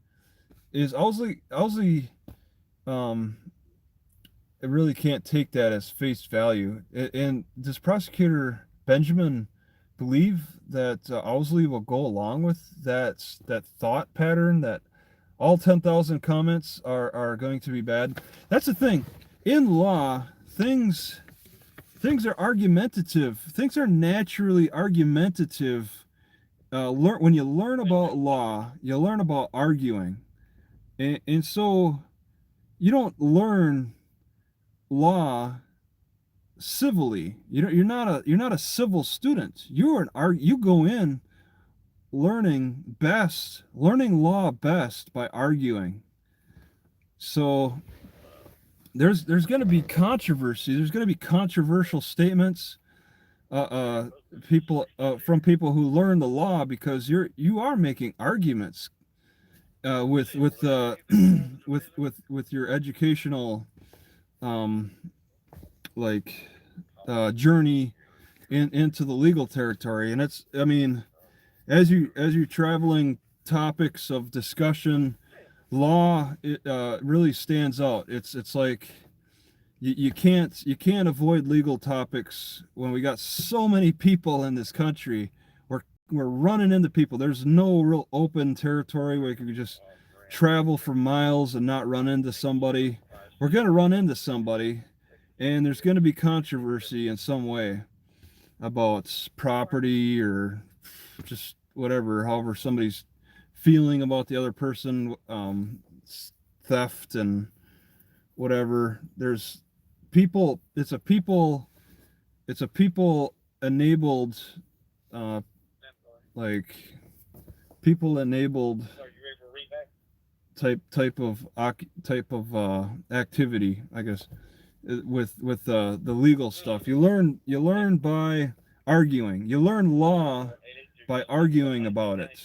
Is Owsley I really can't take that as face value. And does Prosecutor Benjamin believe that Owsley will go along with that thought pattern that all 10,000 comments are going to be bad? That's the thing. In law, things are argumentative. Things are naturally argumentative. When you learn about law, you learn about arguing, and so you don't learn law civilly. You're not a civil student. You go in learning law best by arguing. So there's going to be controversy. There's going to be controversial statements from people who learn the law, because you are making arguments with your educational journey into the legal territory. And it's, I mean, as you're traveling topics of discussion, law, it really stands out. It's like you can't avoid legal topics when we got so many people in this country. We're running into people. There's no real open territory where you can just travel for miles and not run into somebody. We're going to run into somebody, and there's going to be controversy in some way about property or just whatever, however somebody's feeling about the other person, theft and whatever. There's people. It's a people enabled, like people enabled type of activity, I guess, with the legal stuff. You learn by arguing. You learn law by arguing about it.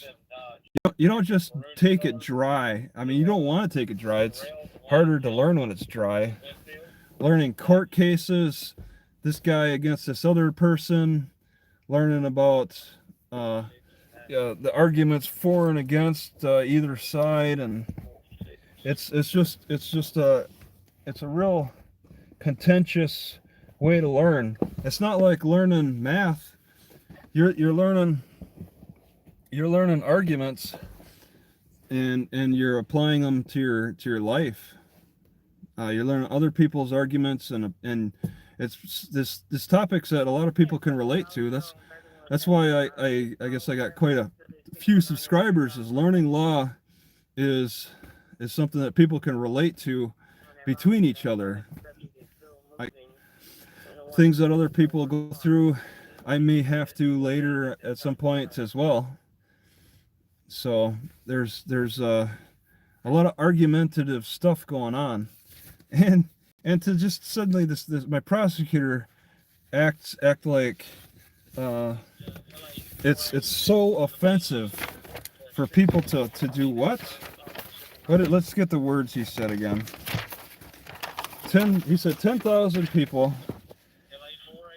You don't just take it dry. I mean, you don't want to take it dry. It's harder to learn when it's dry. Learning court cases, this guy against this other person, learning about the arguments for and against either side, and it's a real contentious way to learn. It's not like learning math. You're learning arguments, and you're applying them to your life. You're learning other people's arguments, and it's this topics that a lot of people can relate to. That's why I guess I got quite a few subscribers. Is learning law is something that people can relate to between each other. Things that other people go through, I may have to later at some point as well. So there's a lot of argumentative stuff going on, and to just suddenly this my prosecutor act like it's so offensive for people to do what? Let's get the words he said again. He said 10,000 people.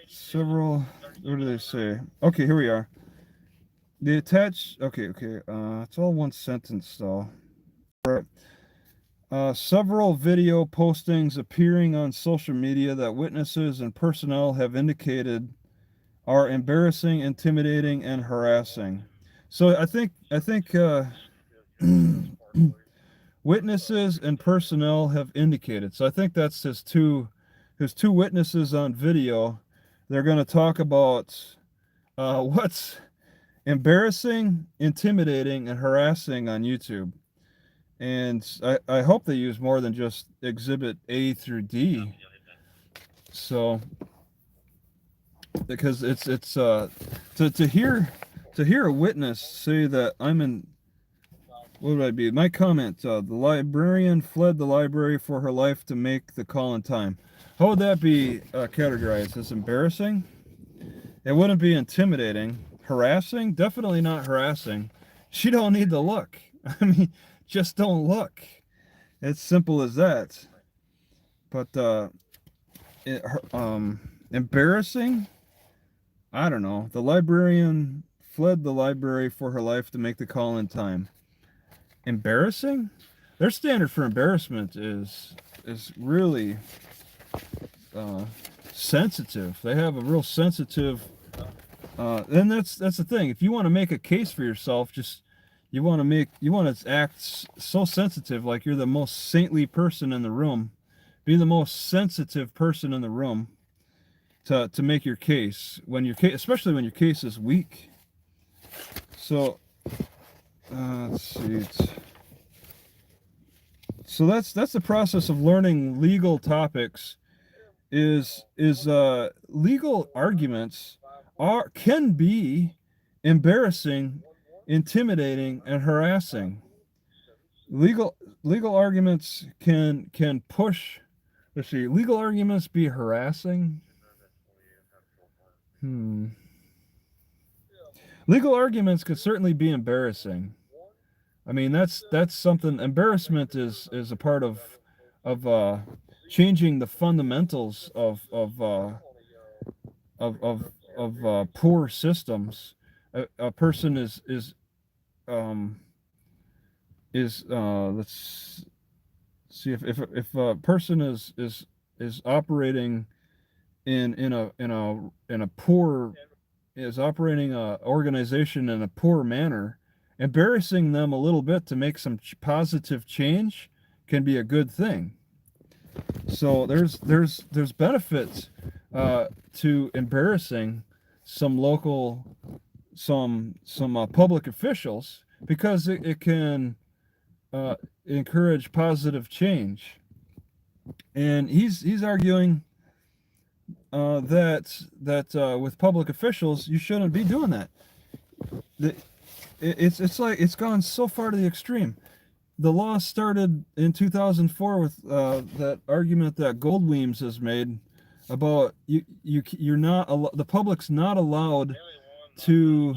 Several. What do they say? Okay, here we are. The attached. Okay. It's all one sentence though. Right. Several video postings appearing on social media that witnesses and personnel have indicated are embarrassing, intimidating, and harassing. So I think witnesses and personnel have indicated. So I think that's his two witnesses on video. They're going to talk about what's embarrassing, intimidating, and harassing on YouTube. And I hope they use more than just exhibit A through D. So, because it's to hear a witness say that I'm in, what would I be? My comment, the librarian fled the library for her life to make the call in time. How would that be categorized? As embarrassing? It wouldn't be intimidating. Harassing? Definitely not harassing. She don't need to look. I mean, just don't look. It's simple as that. But embarrassing? I don't know. The librarian fled the library for her life to make the call in time. Embarrassing? Their standard for embarrassment is really sensitive. They have a real sensitive, and that's the thing. If you want to make a case for yourself, you want to act so sensitive, like you're the most saintly person in the room. Be the most sensitive person in the room to make your case, especially when your case is weak. So let's see. So that's the process of learning legal topics. Is legal arguments can be embarrassing, intimidating, and harassing. Legal arguments can push. Let's see. Legal arguments be harassing. Legal arguments could certainly be embarrassing. I mean, that's something. Embarrassment is a part of changing the fundamentals of poor systems. A person um, is let's see if a person is operating in a poor is operating a organization in a poor manner, embarrassing them a little bit to make some positive change can be a good thing. So there's benefits to embarrassing some local some public officials because it can encourage positive change. And he's arguing that with public officials you shouldn't be doing that. It's like it's gone so far to the extreme. The law started in 2004 with that argument that Goldweems has made about you're not the public's not allowed to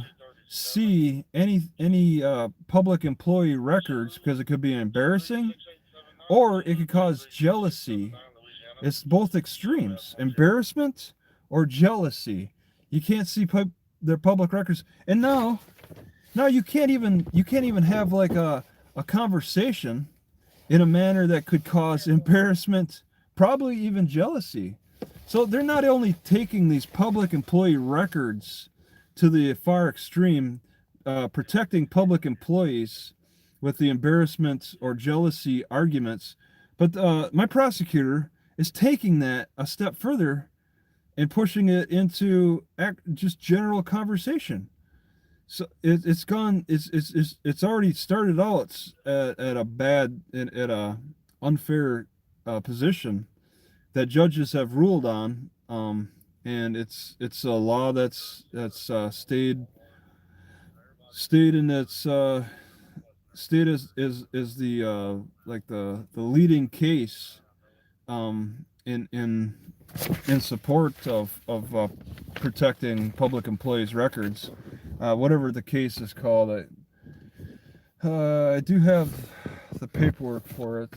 see any public employee records because it could be embarrassing or it could cause jealousy. It's both extremes, embarrassment or jealousy. You can't see their public records, and now you can't even have like a conversation in a manner that could cause embarrassment, probably even jealousy. So they're not only taking these public employee records to the far extreme, protecting public employees with the embarrassment or jealousy arguments, but my prosecutor is taking that a step further and pushing it into just general conversation. So it's gone. It's already started out at a unfair position that judges have ruled on, and it's a law that's stayed in its state is the like the leading case in support of protecting public employees' records. Whatever the case is called, I do have the paperwork for it.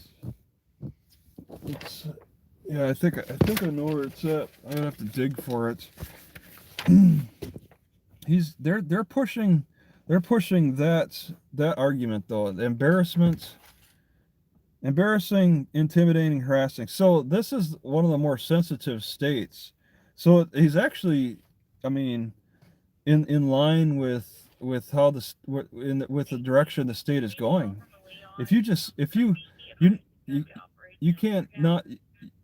It's yeah, I think I know where it's at. I'm gonna have to dig for it. They're pushing that argument though. Embarrassing, intimidating, harassing. So this is one of the more sensitive states. So he's actually, I mean, in line with how with the direction the state is going. If you can't not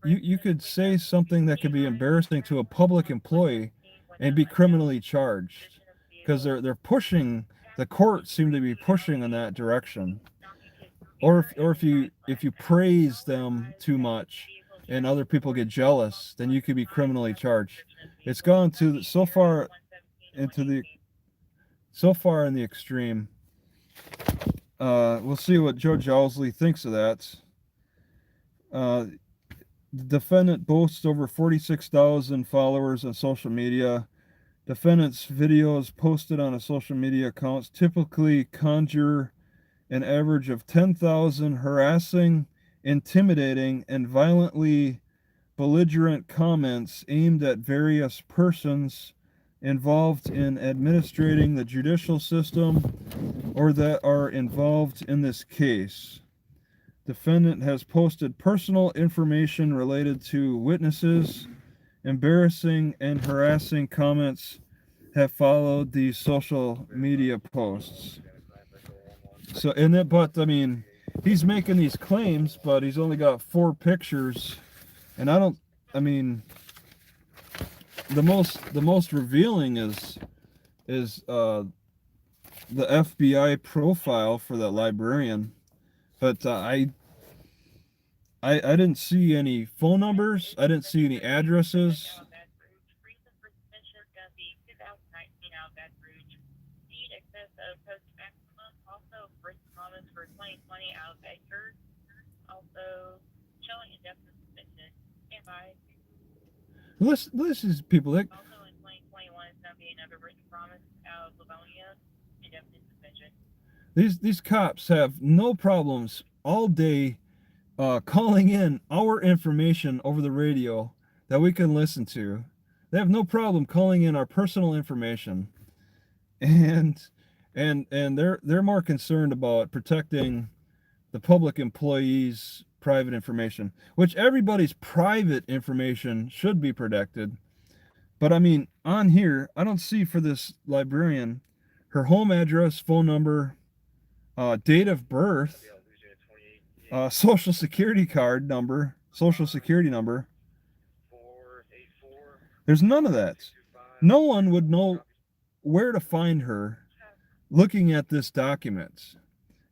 you could say something that could be embarrassing to a public employee and be criminally charged because they're pushing, the courts seem to be pushing in that direction. Or if you praise them too much and other people get jealous, then you could be criminally charged. It's gone to so far in the extreme. We'll see what Judge Owsley thinks of that. The defendant boasts over 46,000 followers on social media. Defendant's videos posted on a social media accounts typically conjure an average of 10,000 harassing, intimidating, and violently belligerent comments aimed at various persons involved in administrating the judicial system or that are involved in this case. Defendant has posted personal information related to witnesses. Embarrassing and harassing comments have followed these social media posts. So, but I mean, he's making these claims, but he's only got 4 pictures, and I mean, the most revealing is the FBI profile for that librarian, but I didn't see any phone numbers. I didn't see any addresses. This is people that. Also in 2021 is going to be another written promise out of Livonia, indefinite suspension. These cops have no problems all day calling in our information over the radio that we can listen to They have no problem calling in our personal information, and they're more concerned about protecting the public employees' private information, which everybody's private information should be protected. But I mean, on here, I don't see for this librarian her home address, phone number, date of birth, social security card number, social security number. There's none of that. No one would know where to find her looking at this document.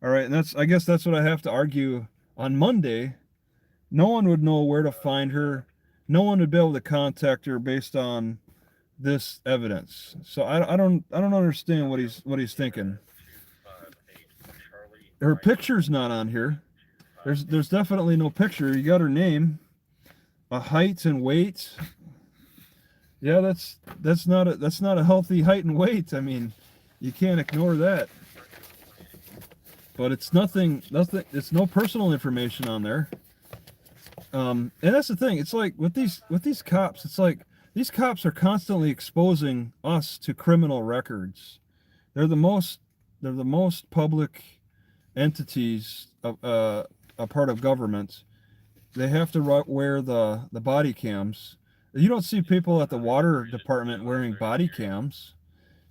All right, and I guess that's what I have to argue on Monday. No one would know where to find her. No one would be able to contact her based on this evidence. So I don't understand what he's thinking. Her picture's not on here. There's definitely no picture. You got her name, a height and weight. Yeah, that's not a healthy height and weight. I mean, you can't ignore that. But it's nothing. It's no personal information on there. And that's the thing. It's like with these cops. It's like these cops are constantly exposing us to criminal records. They're the most public entities of a part of government. They have to wear the body cams. You don't see people at the water department wearing body cams.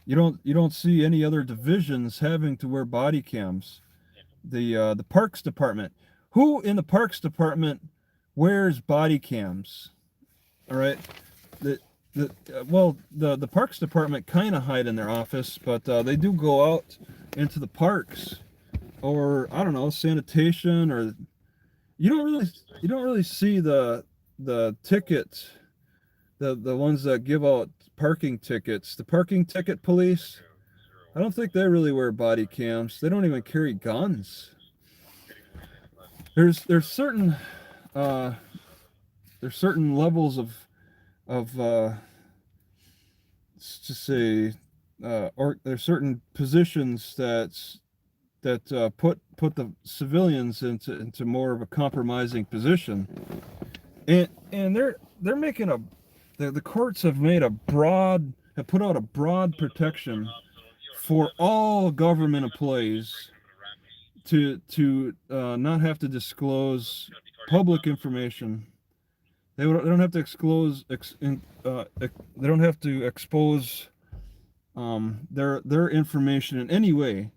You don't see any other divisions having to wear body cams. The parks department. Who in the parks department wears body cams? All right. The parks department kind of hide in their office, but they do go out into the parks, or I don't know, sanitation, or you don't really see the ticket, the ones that give out parking tickets, the parking ticket police. I don't think they really wear body cams. They don't even carry guns. There's certain levels of let's just say or there's certain positions that put the civilians into more of a compromising position, and they're making the courts have put out a broad protection for all government employees to not have to disclose public information. They don't have to expose their information in any way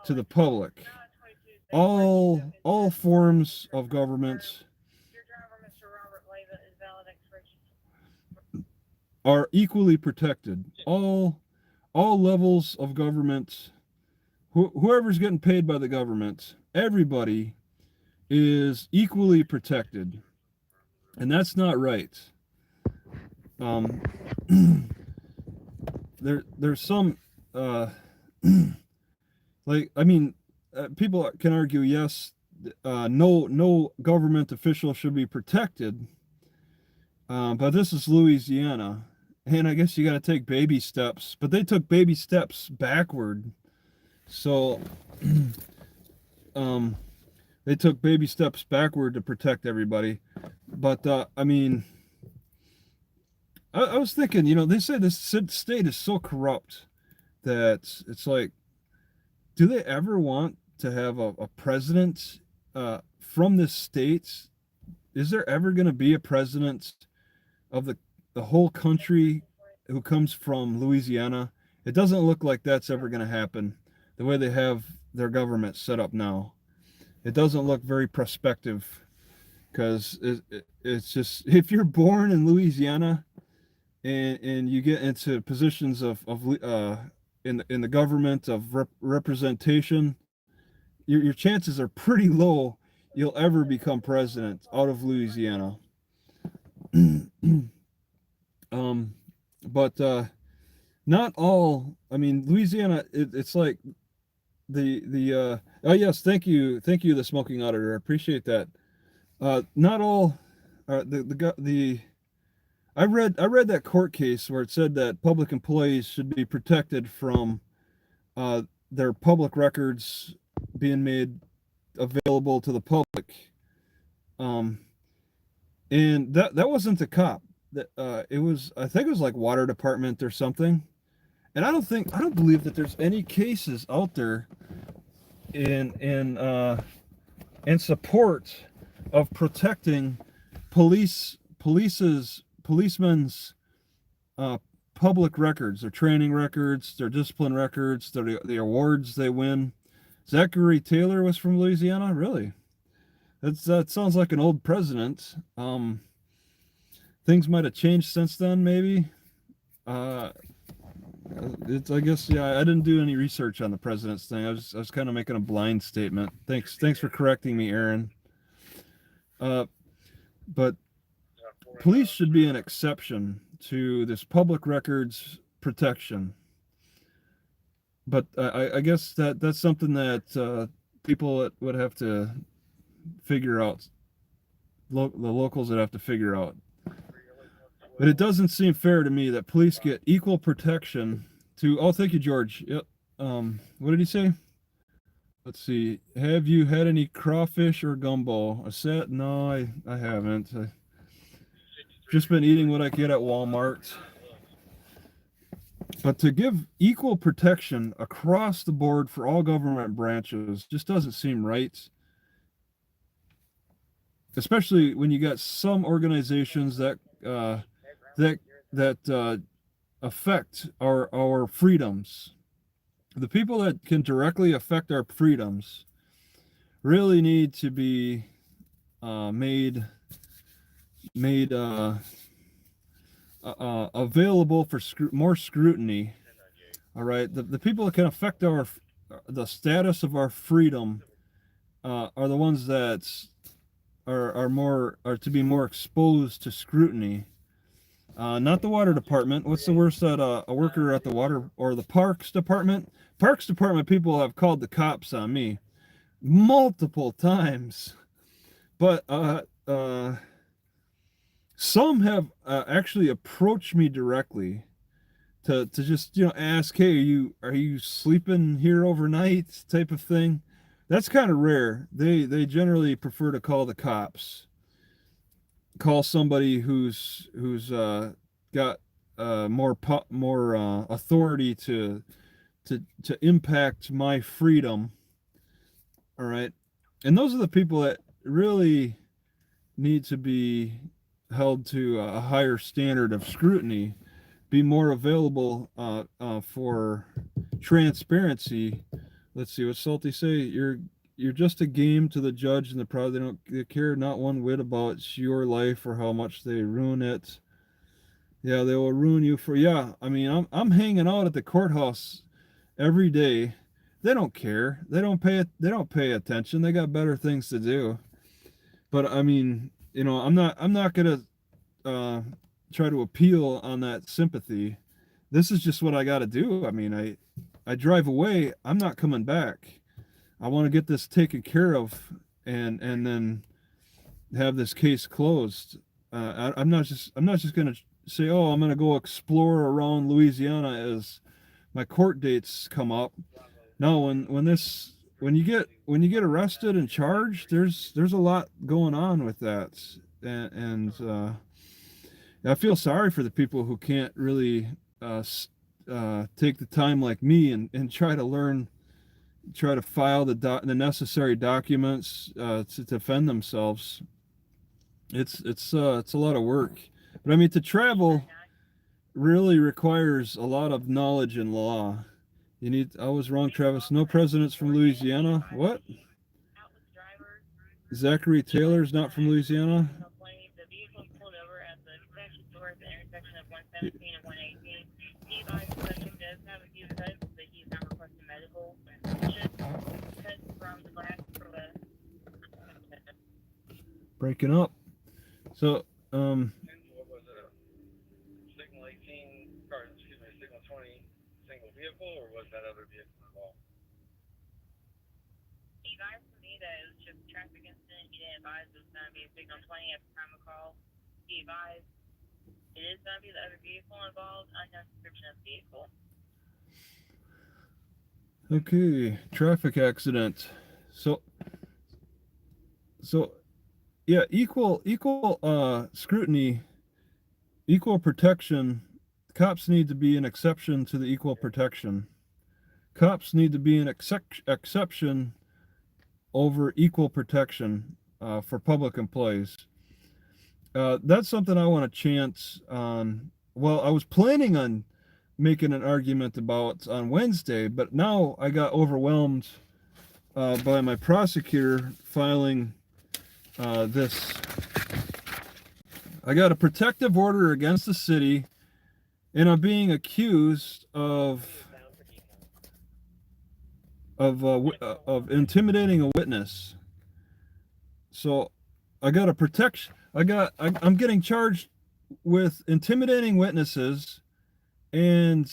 to the public. All forms of government are equally protected. All levels of government, whoever's getting paid by the government, everybody is equally protected, and that's not right. There's some like, I mean, people can argue, yes, no government official should be protected, but this is Louisiana, and I guess you got to take baby steps. But they took baby steps backward, so they took baby steps backward to protect everybody. But I mean, I was thinking, they say this state is so corrupt that it's like, do they ever want to have a president from this state? Is there ever going to be a president of the whole country who comes from Louisiana? It doesn't look like that's ever going to happen, the way they have their government set up now. It doesn't look very prospective, because it's just, if you're born in Louisiana and you get into positions of in the government of representation, your chances are pretty low you'll ever become president out of Louisiana. But not all. I mean, Louisiana, it's like the oh yes, thank you, the smoking auditor, I appreciate that. Not all. I read that court case where it said that public employees should be protected from their public records being made available to the public. And that wasn't the cop. that it was, I think it was like water department or something. And I don't believe that there's any cases out there in support of protecting policemen's public records, their training records, their discipline records, the awards they win. Zachary Taylor was from Louisiana, really. That sounds like an old president. Things might have changed since then, maybe. I guess, yeah. I didn't do any research on the president's thing. I was kind of making a blind statement. Thanks for correcting me, Aaron. But police should be an exception to this public records protection. But I guess that's something that people would have to figure out. The locals would have to figure out. But it doesn't seem fair to me that police get equal protection to. Oh, thank you, George. Yep. What did he say? Let's see. Have you had any crawfish or gumbo? A set? No, I haven't. I've just been eating what I get at Walmart. But to give equal protection across the board for all government branches just doesn't seem right. Especially when you got some organizations that affect our freedoms. The people that can directly affect our freedoms really need to be made available for more scrutiny. All right, the people that can affect the status of our freedom are the ones that are to be more exposed to scrutiny. Not the water department. What's the worst that a worker at the water or the parks department? Parks department people have called the cops on me multiple times, but some have actually approached me directly to just ask, hey, are you sleeping here overnight, type of thing. That's kind of rare. They generally prefer to call the cops. Call somebody who's got more authority to impact my freedom. All right, and those are the people that really need to be held to a higher standard of scrutiny, be more available for transparency. Let's see what Salty say. You're just a game to the judge and the crowd. They care not one whit about your life or how much they ruin it. Yeah, they will ruin you for. Yeah, I mean, I'm hanging out at the courthouse every day. They don't care. They don't pay attention. They got better things to do. But I mean, I'm not gonna try to appeal on that sympathy. This is just what I got to do. I mean, I drive away. I'm not coming back. I want to get this taken care of and then have this case closed. I'm not just going to say, oh, I'm going to go explore around Louisiana as my court dates come up. No, when you get arrested and charged, there's a lot going on with that, and I feel sorry for the people who can't really take the time like me and try to file the necessary documents to defend themselves. It's a lot of work. But I mean, to travel really requires a lot of knowledge in law. I was wrong, Travis. No presidents from Louisiana. What? Zachary Taylor's not from Louisiana. The vehicle pulled over at the connection store at the intersection of 117 and 118. The suspect does have a few cuts, but he's not requesting medical. Just cuts from the glass for the Breaking up. So, What was it? Signal 18, or excuse me, Signal 20 single vehicle, or was that other vehicle involved? He advised me that it was just a traffic incident. He didn't advise it was going to be a signal 20 at the time of call. He advised it is going to be the other vehicle involved, unknown description of the vehicle. okay, traffic accident. So yeah, equal scrutiny equal protection. Cops need to be an exception to the equal protection. Cops need to be an exception over equal protection for public employees. That's something I want to chant on. Well, I was planning on making an argument about on Wednesday, but now I got overwhelmed by my prosecutor filing this. I got a protective order against the city, and I'm being accused of intimidating a witness. So I got a protection. I'm getting charged with intimidating witnesses and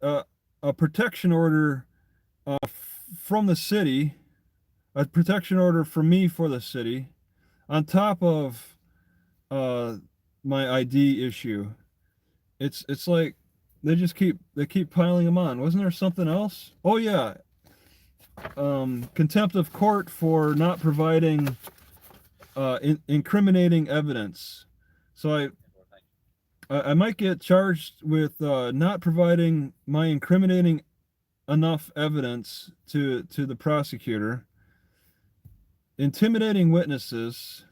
a protection order from the city, a protection order from me for the city, on top of my ID issue. It's like they keep piling them on. Wasn't there something else? Oh yeah, contempt of court for not providing incriminating evidence. So I might get charged with not providing my incriminating enough evidence to the prosecutor, intimidating witnesses,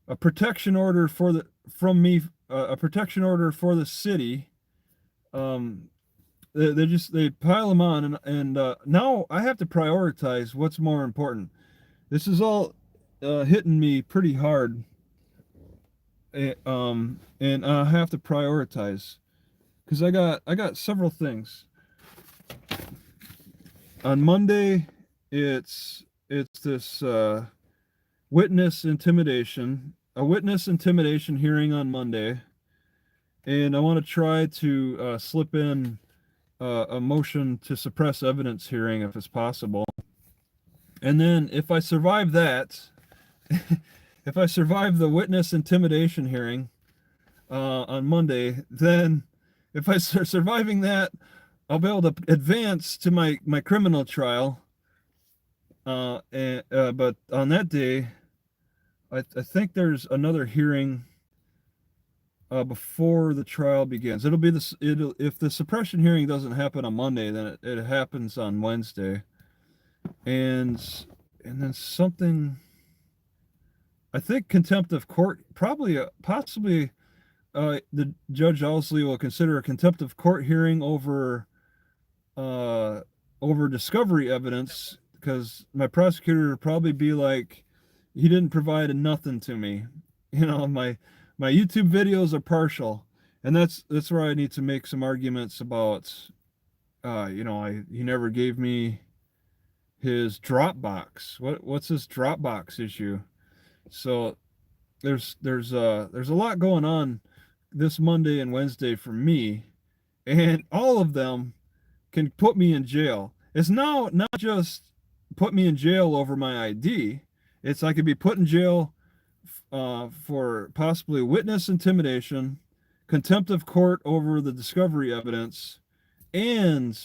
a protection order from me, a protection order for the city. They pile them on, and now I have to prioritize what's more important. This is all hitting me pretty hard, and I have to prioritize because I got several things. On Monday, it's this witness intimidation, a witness intimidation hearing on Monday, and I want to try to slip in a motion to suppress evidence hearing if it's possible. And then if I survive that, if I survive the witness intimidation hearing on Monday, then if I start surviving that, I'll be able to advance to my criminal trial. But on that day, I think there's another hearing before the trial begins. It'll be this. If the suppression hearing doesn't happen on Monday, then it happens on Wednesday, and then something. I think contempt of court, possibly, the Judge Owsley will consider a contempt of court hearing over discovery evidence, because my prosecutor would probably be like, he didn't provide nothing to me. My YouTube videos are partial, and that's where I need to make some arguments about, he never gave me his Dropbox. What's this Dropbox issue? So there's a lot going on this Monday and Wednesday for me, and all of them can put me in jail. It's now not just put me in jail over my ID. It's I could be put in jail for possibly witness intimidation, contempt of court over the discovery evidence, and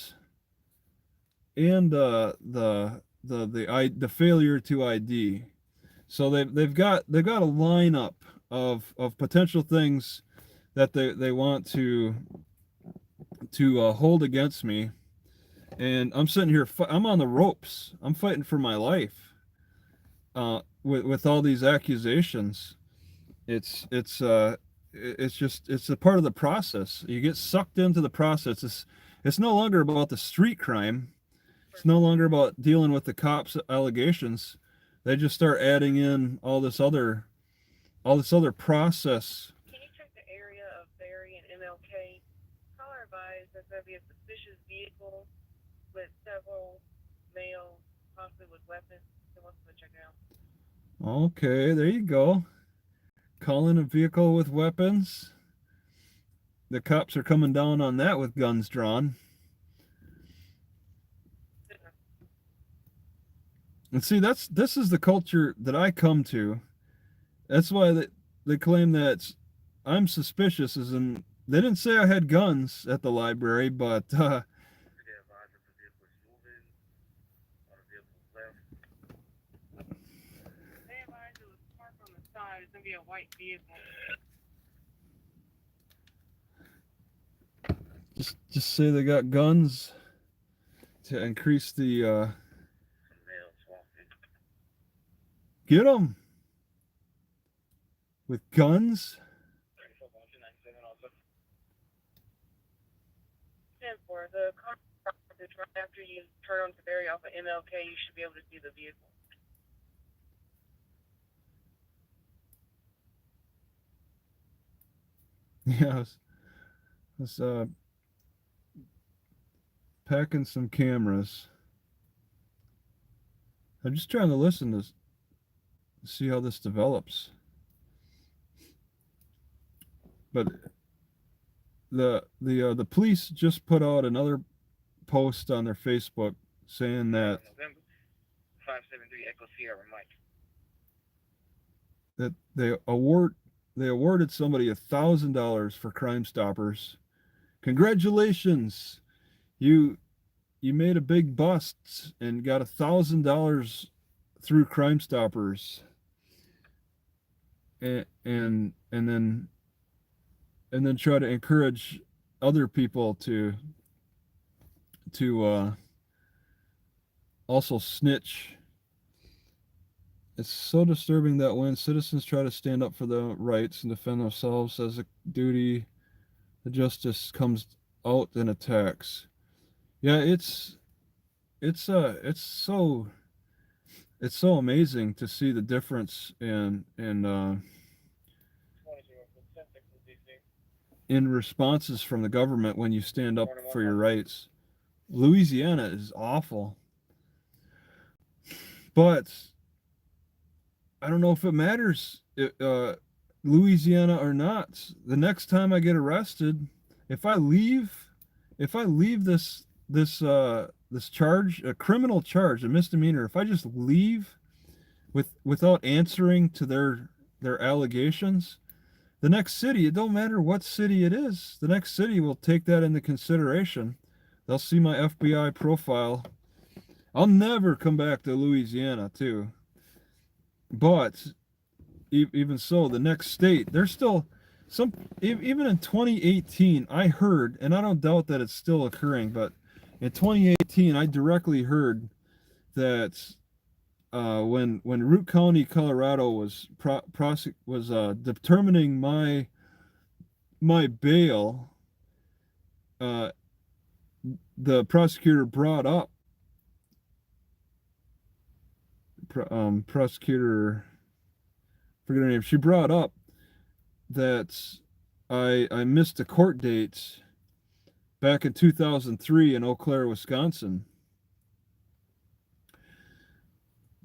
the failure to ID. So they've got a lineup of potential things that they want to hold against me, and I'm sitting here. I'm on the ropes. I'm fighting for my life with all these accusations. It's a part of the process. You get sucked into the process. It's no longer about the street crime. It's no longer about dealing with the cops' allegations. They just start adding in all this other process. Can you check the area of Berry and MLK? Caller advised that there'll be a suspicious vehicle with several males, possibly with weapons. He wants to check it out. Okay, there you go. Calling a vehicle with weapons. The cops are coming down on that with guns drawn. And see, this is the culture that I come to. That's why they claim that I'm suspicious. They didn't say I had guns at the library, but It's gonna be a white vehicle. Just say they got guns to increase the get them with guns. 10-4. The car is right after you turn on Severity off of MLK. You should be able to see the vehicle. Yeah, I was packing some cameras. I'm just trying to listen to see how this develops. But the police just put out another post on their Facebook saying that November 573 Echo Sierra Mike. that they awarded somebody $1,000 for Crime Stoppers. Congratulations, you made a big bust and got $1,000 through Crime Stoppers. And then try to encourage other people to also snitch. It's so disturbing that when citizens try to stand up for their rights and defend themselves as a duty, the justice comes out and attacks. Yeah, it's so amazing to see the difference in responses from the government when you stand up for your rights. Louisiana is awful. But I don't know if it matters, Louisiana or not. The next time I get arrested, if I leave this charge, a criminal charge, a misdemeanor, if I just leave without answering to their allegations, the next city, it don't matter what city it is, the next city will take that into consideration. They'll see my FBI profile. I'll never come back to Louisiana, too. But even so, the next state, there's still even in 2018, I heard, and I don't doubt that it's still occurring, but in 2018, I directly heard that when Root County, Colorado was determining my bail, the prosecutor brought up prosecutor, forget her name. She brought up that I missed a court date back in 2003 in Eau Claire, Wisconsin.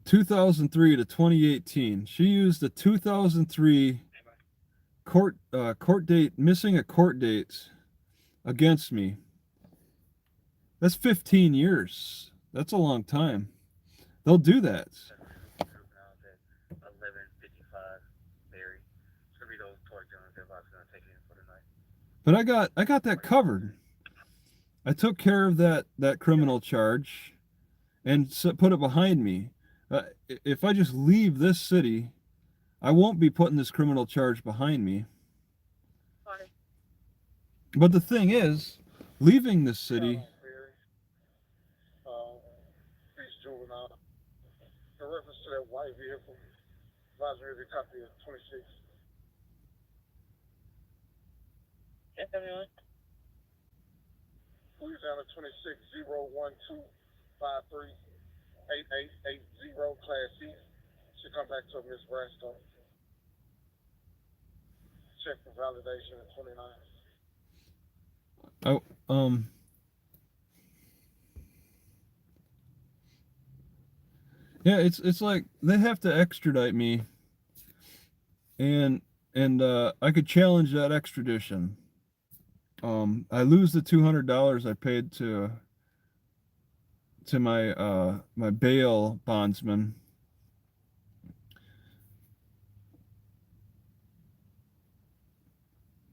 2003 to 2018. She used a 2003 court date, missing a court date against me. That's 15 years. That's a long time. They'll do that. But I got that covered. I took care of that criminal charge and put it behind me. If I just leave this city, I won't be putting this criminal charge behind me. Sorry. But the thing is, leaving this city. In reference to that white vehicle, advisory copy of 26. 1071. Louisiana 26-012-53-8880, Class C. Should come back to Miss Brasto. Check for validation at 29. Yeah, it's like they have to extradite me, and I could challenge that extradition. I lose the $200 I paid to my my bail bondsman.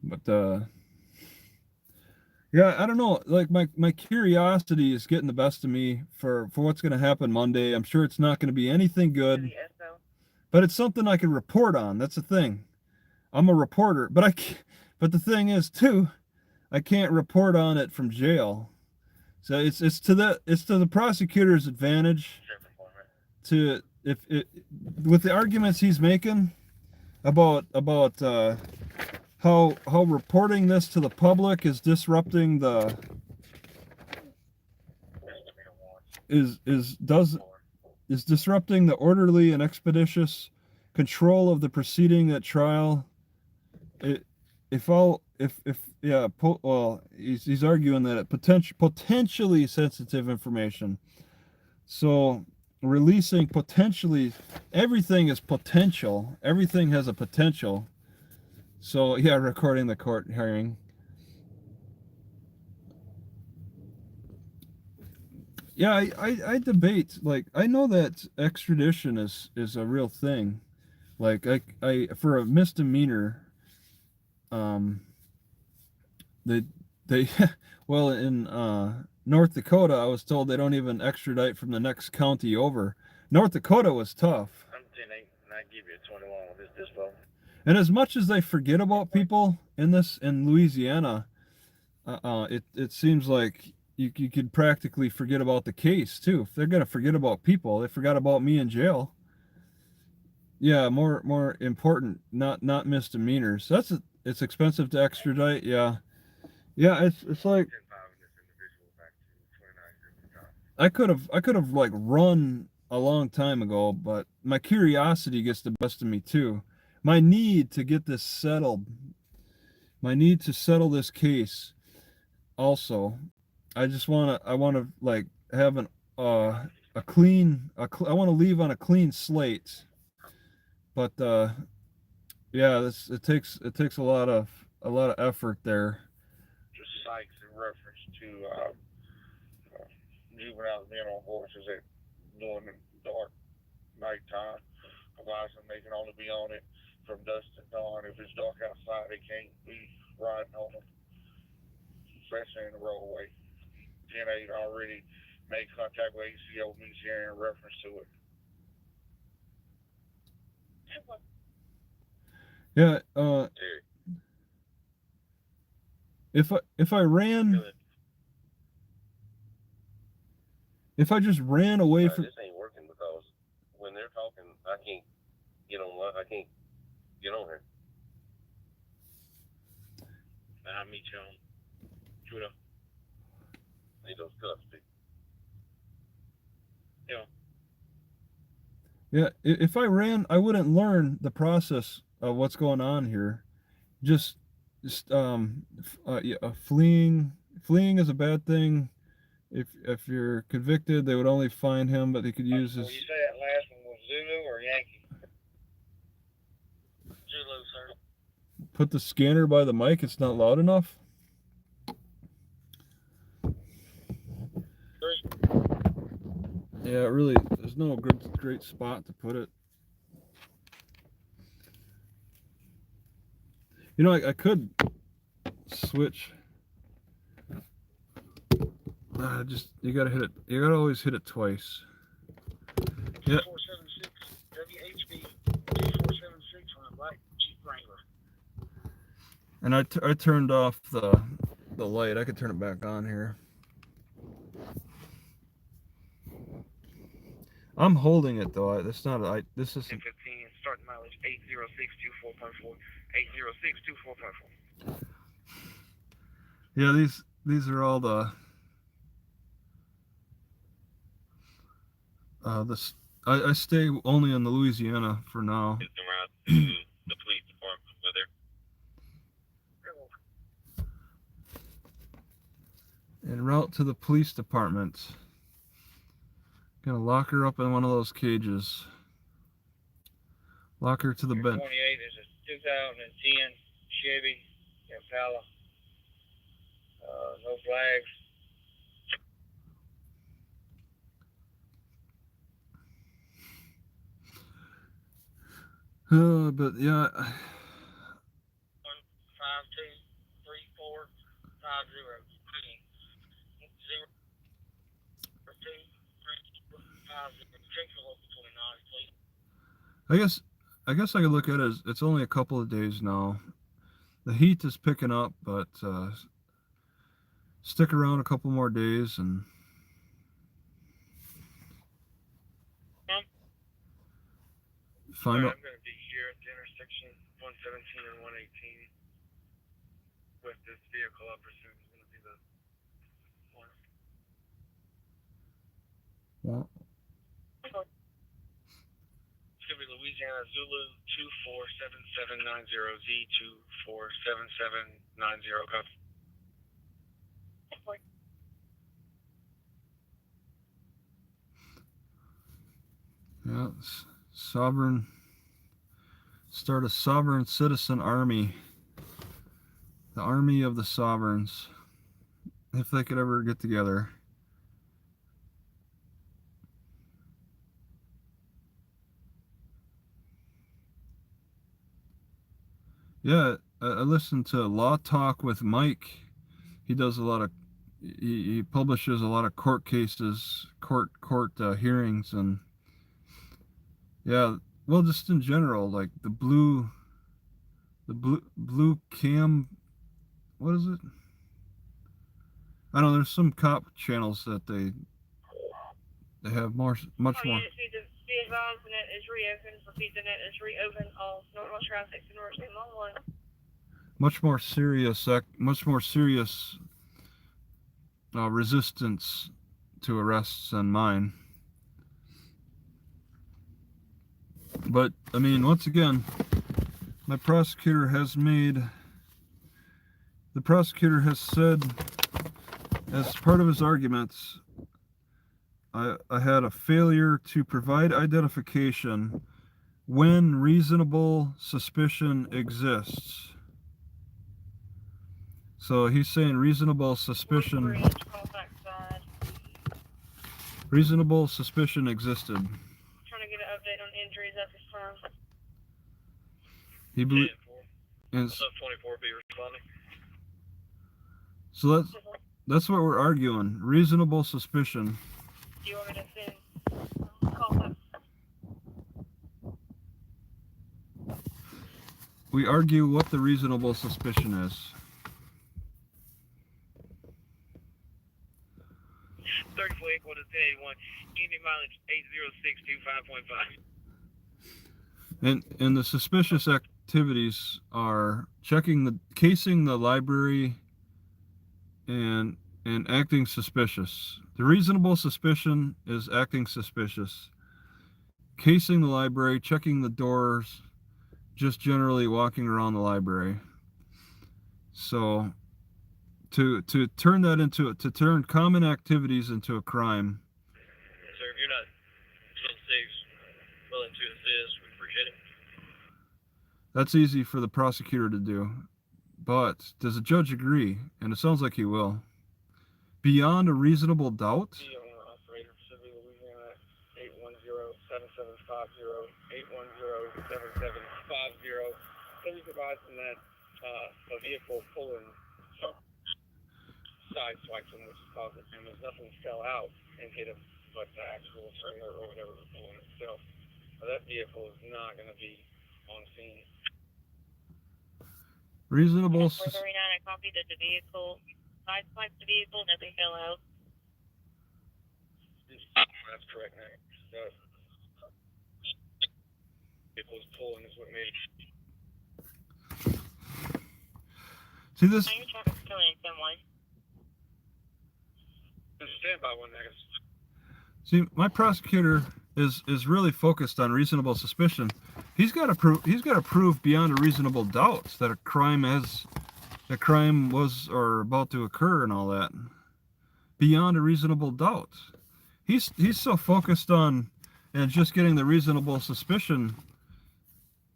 But yeah, I don't know. Like my curiosity is getting the best of me for what's going to happen Monday. I'm sure it's not going to be anything good, but it's something I can report on. That's the thing. I'm a reporter, but the thing is too, I can't report on it from jail. So it's to the prosecutor's advantage to if it with the arguments he's making about how reporting this to the public is disrupting the is disrupting the orderly and expeditious control of the proceeding at trial. He's arguing that it potentially sensitive information. So releasing potentially, everything is potential. Everything has a potential. So yeah, recording the court hearing. Yeah, I debate, like, I know that extradition is a real thing. Like I for a misdemeanor, they well, in North Dakota, I was told they don't even extradite from the next county over. North Dakota was tough. I'm 10-8, and I give you a 21 on this phone. And as much as they forget about people in Louisiana, it seems like you could practically forget about the case too. If they're gonna forget about people, they forgot about me in jail. Yeah, more important, not misdemeanors. It's expensive to extradite. Yeah, it's like I could have like run a long time ago, but my curiosity gets the best of me too. My need to get this settled, my need to settle this case. Also, I want to like have I want to leave on a clean slate. But yeah, it takes a lot of effort there. Just cites in reference to juvenile men on horses that during the dark nighttime, advising they can only be on it from dusk to dawn. If it's dark outside, they can't be riding on them, especially in the roadway. 10-8 already made contact with ACO Louisiana in reference to it. Yeah, if I ran, if I just ran away from this ain't working because when they're talking, I can't get on here. I'll meet you on Twitter. Need those cuffs, dude. Yeah, if I ran, I wouldn't learn the process of what's going on here. Just fleeing is a bad thing. If you're convicted, they would only fine him, but they could use his. Well, you say that last one was Zulu or Yankee? Zulu, sir. Put the scanner by the mic. It's not loud enough. Yeah, really, there's no great spot to put it. You know, I could switch. You gotta hit it. You gotta always hit it twice. Yeah. 476 WHB 476 on a black Jeep Wrangler. And I turned off the light. I could turn it back on here. I'm holding it though. This isn't. 15, start mileage 80624.4. 80624.4. Yeah, these are all the. I stay only in the Louisiana for now. It's around to the police department with her. En route to the police department. Gonna lock her up in one of those cages. Lock her to the bench. 28 is a 2010 Chevy Impala. No flags. But yeah. 1523450. 023450. I guess I could look at it as it's only a couple of days now. The heat is picking up, but stick around a couple more days and find out. I'm going to be here at the intersection 117 and 118 with this vehicle. I presume is going to be the one. Well, It's going to be Louisiana Zulu 247790Z 247790. yeah, sovereign. Start a sovereign citizen army. The army of the sovereigns. If they could ever get together. Yeah, I listened to Law Talk with Mike. He does a lot of, he publishes a lot of court cases, court hearings, and yeah, well, just in general, like the blue cam, what is it? I don't know, there's some cop channels that they have much more. Be advised, the net is reopened. Repeat, the net is reopened. All normal traffic to North St. Long. Much more serious resistance to arrests than mine. But I mean, once again, the prosecutor has said as part of his arguments, I had a failure to provide identification when reasonable suspicion exists. So he's saying reasonable suspicion existed. Trying to get an update on injuries at this time. He believes. What's up, 24 be responding? So that's what we're arguing. Reasonable suspicion. Do you want me to send call back? We argue what the reasonable suspicion is. 34 equal to 1081. Unit mileage 80625.5. And the suspicious activities are casing the library and acting suspicious. The reasonable suspicion is acting suspicious. Casing the library, checking the doors, just generally walking around the library. So to turn common activities into a crime. Sir, if you're not willing to assist, we appreciate it. That's easy for the prosecutor to do. But does the judge agree? And it sounds like he will. Beyond a reasonable doubt? Operator Pacific Louisiana 810-7750, 810-7750. Please advise them that a vehicle pulling sideswiped him, which is causing him. Nothing fell out and hit him, but the actual trailer or whatever was pulling itself. That vehicle is not going to be on scene. Reasonable. 439, I copied that the vehicle sideswiped the vehicle, nothing fell out. That's correct, man. The vehicle was pulling is what made it. See this? Now you're trying to kill someone. Stand by one second. See, my prosecutor is really focused on reasonable suspicion. He's got to prove beyond a reasonable doubt that a crime was or about to occur and all that. Beyond a reasonable doubt. He's so focused on and just getting the reasonable suspicion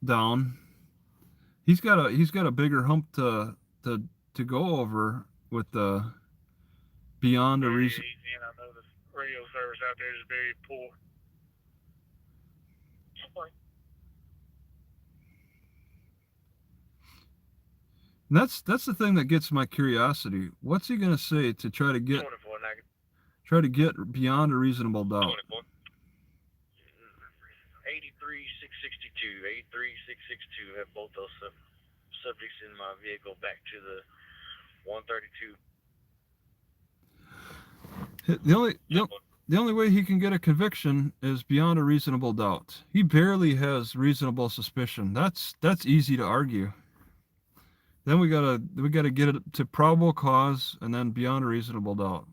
down. He's got a bigger hump to go over with the beyond a reason. And I know the radio service out there is very poor. And that's the thing that gets my curiosity. What's he gonna say to try to get beyond a reasonable doubt? 83662 have both those subjects in my vehicle back to the 132 The only way he can get a conviction is beyond a reasonable doubt. He barely has reasonable suspicion. That's easy to argue. Then we gotta get it to probable cause and then beyond a reasonable doubt.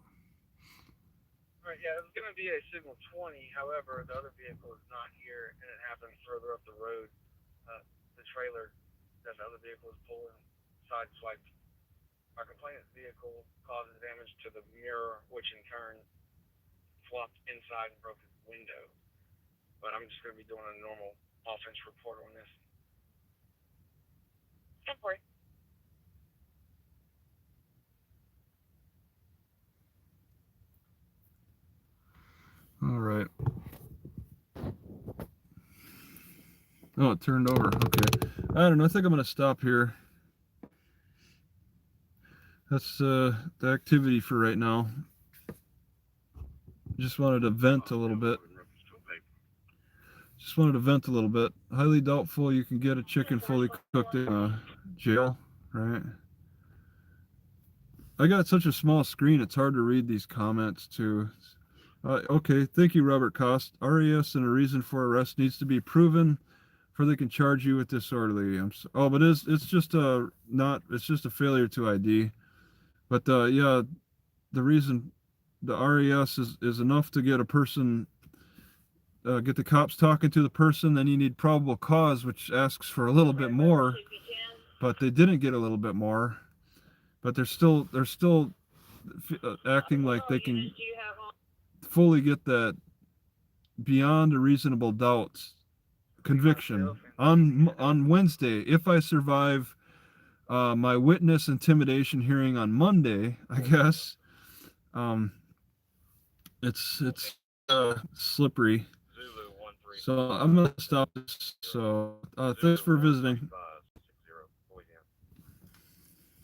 Right, yeah, it was going to be a signal 20. However, the other vehicle is not here, and it happened further up the road. The trailer that the other vehicle was pulling sideswiped our complainant's vehicle, causing damage to the mirror, which in turn flopped inside and broke his window. But I'm just going to be doing a normal offense report on this. Go for it. All right. Oh, it turned over. Okay. I don't know. I think I'm going to stop here. That's the activity for right now. Just wanted to vent a little bit. Highly doubtful you can get a chicken fully cooked in jail, right? I got such a small screen, it's hard to read these comments too. Okay, thank you, Robert Cost. RAS and a reason for arrest needs to be proven before they can charge you with disorderly. But it's just a failure to ID. But yeah, the reason the RAS is enough to get a person, get the cops talking to the person. Then you need probable cause, which asks for a little bit more. But they didn't get a little bit more. But they're still acting like they can fully get that beyond a reasonable doubt conviction on Wednesday. If I survive my witness intimidation hearing on Monday, I guess it's slippery. So I'm gonna stop this. So thanks for visiting.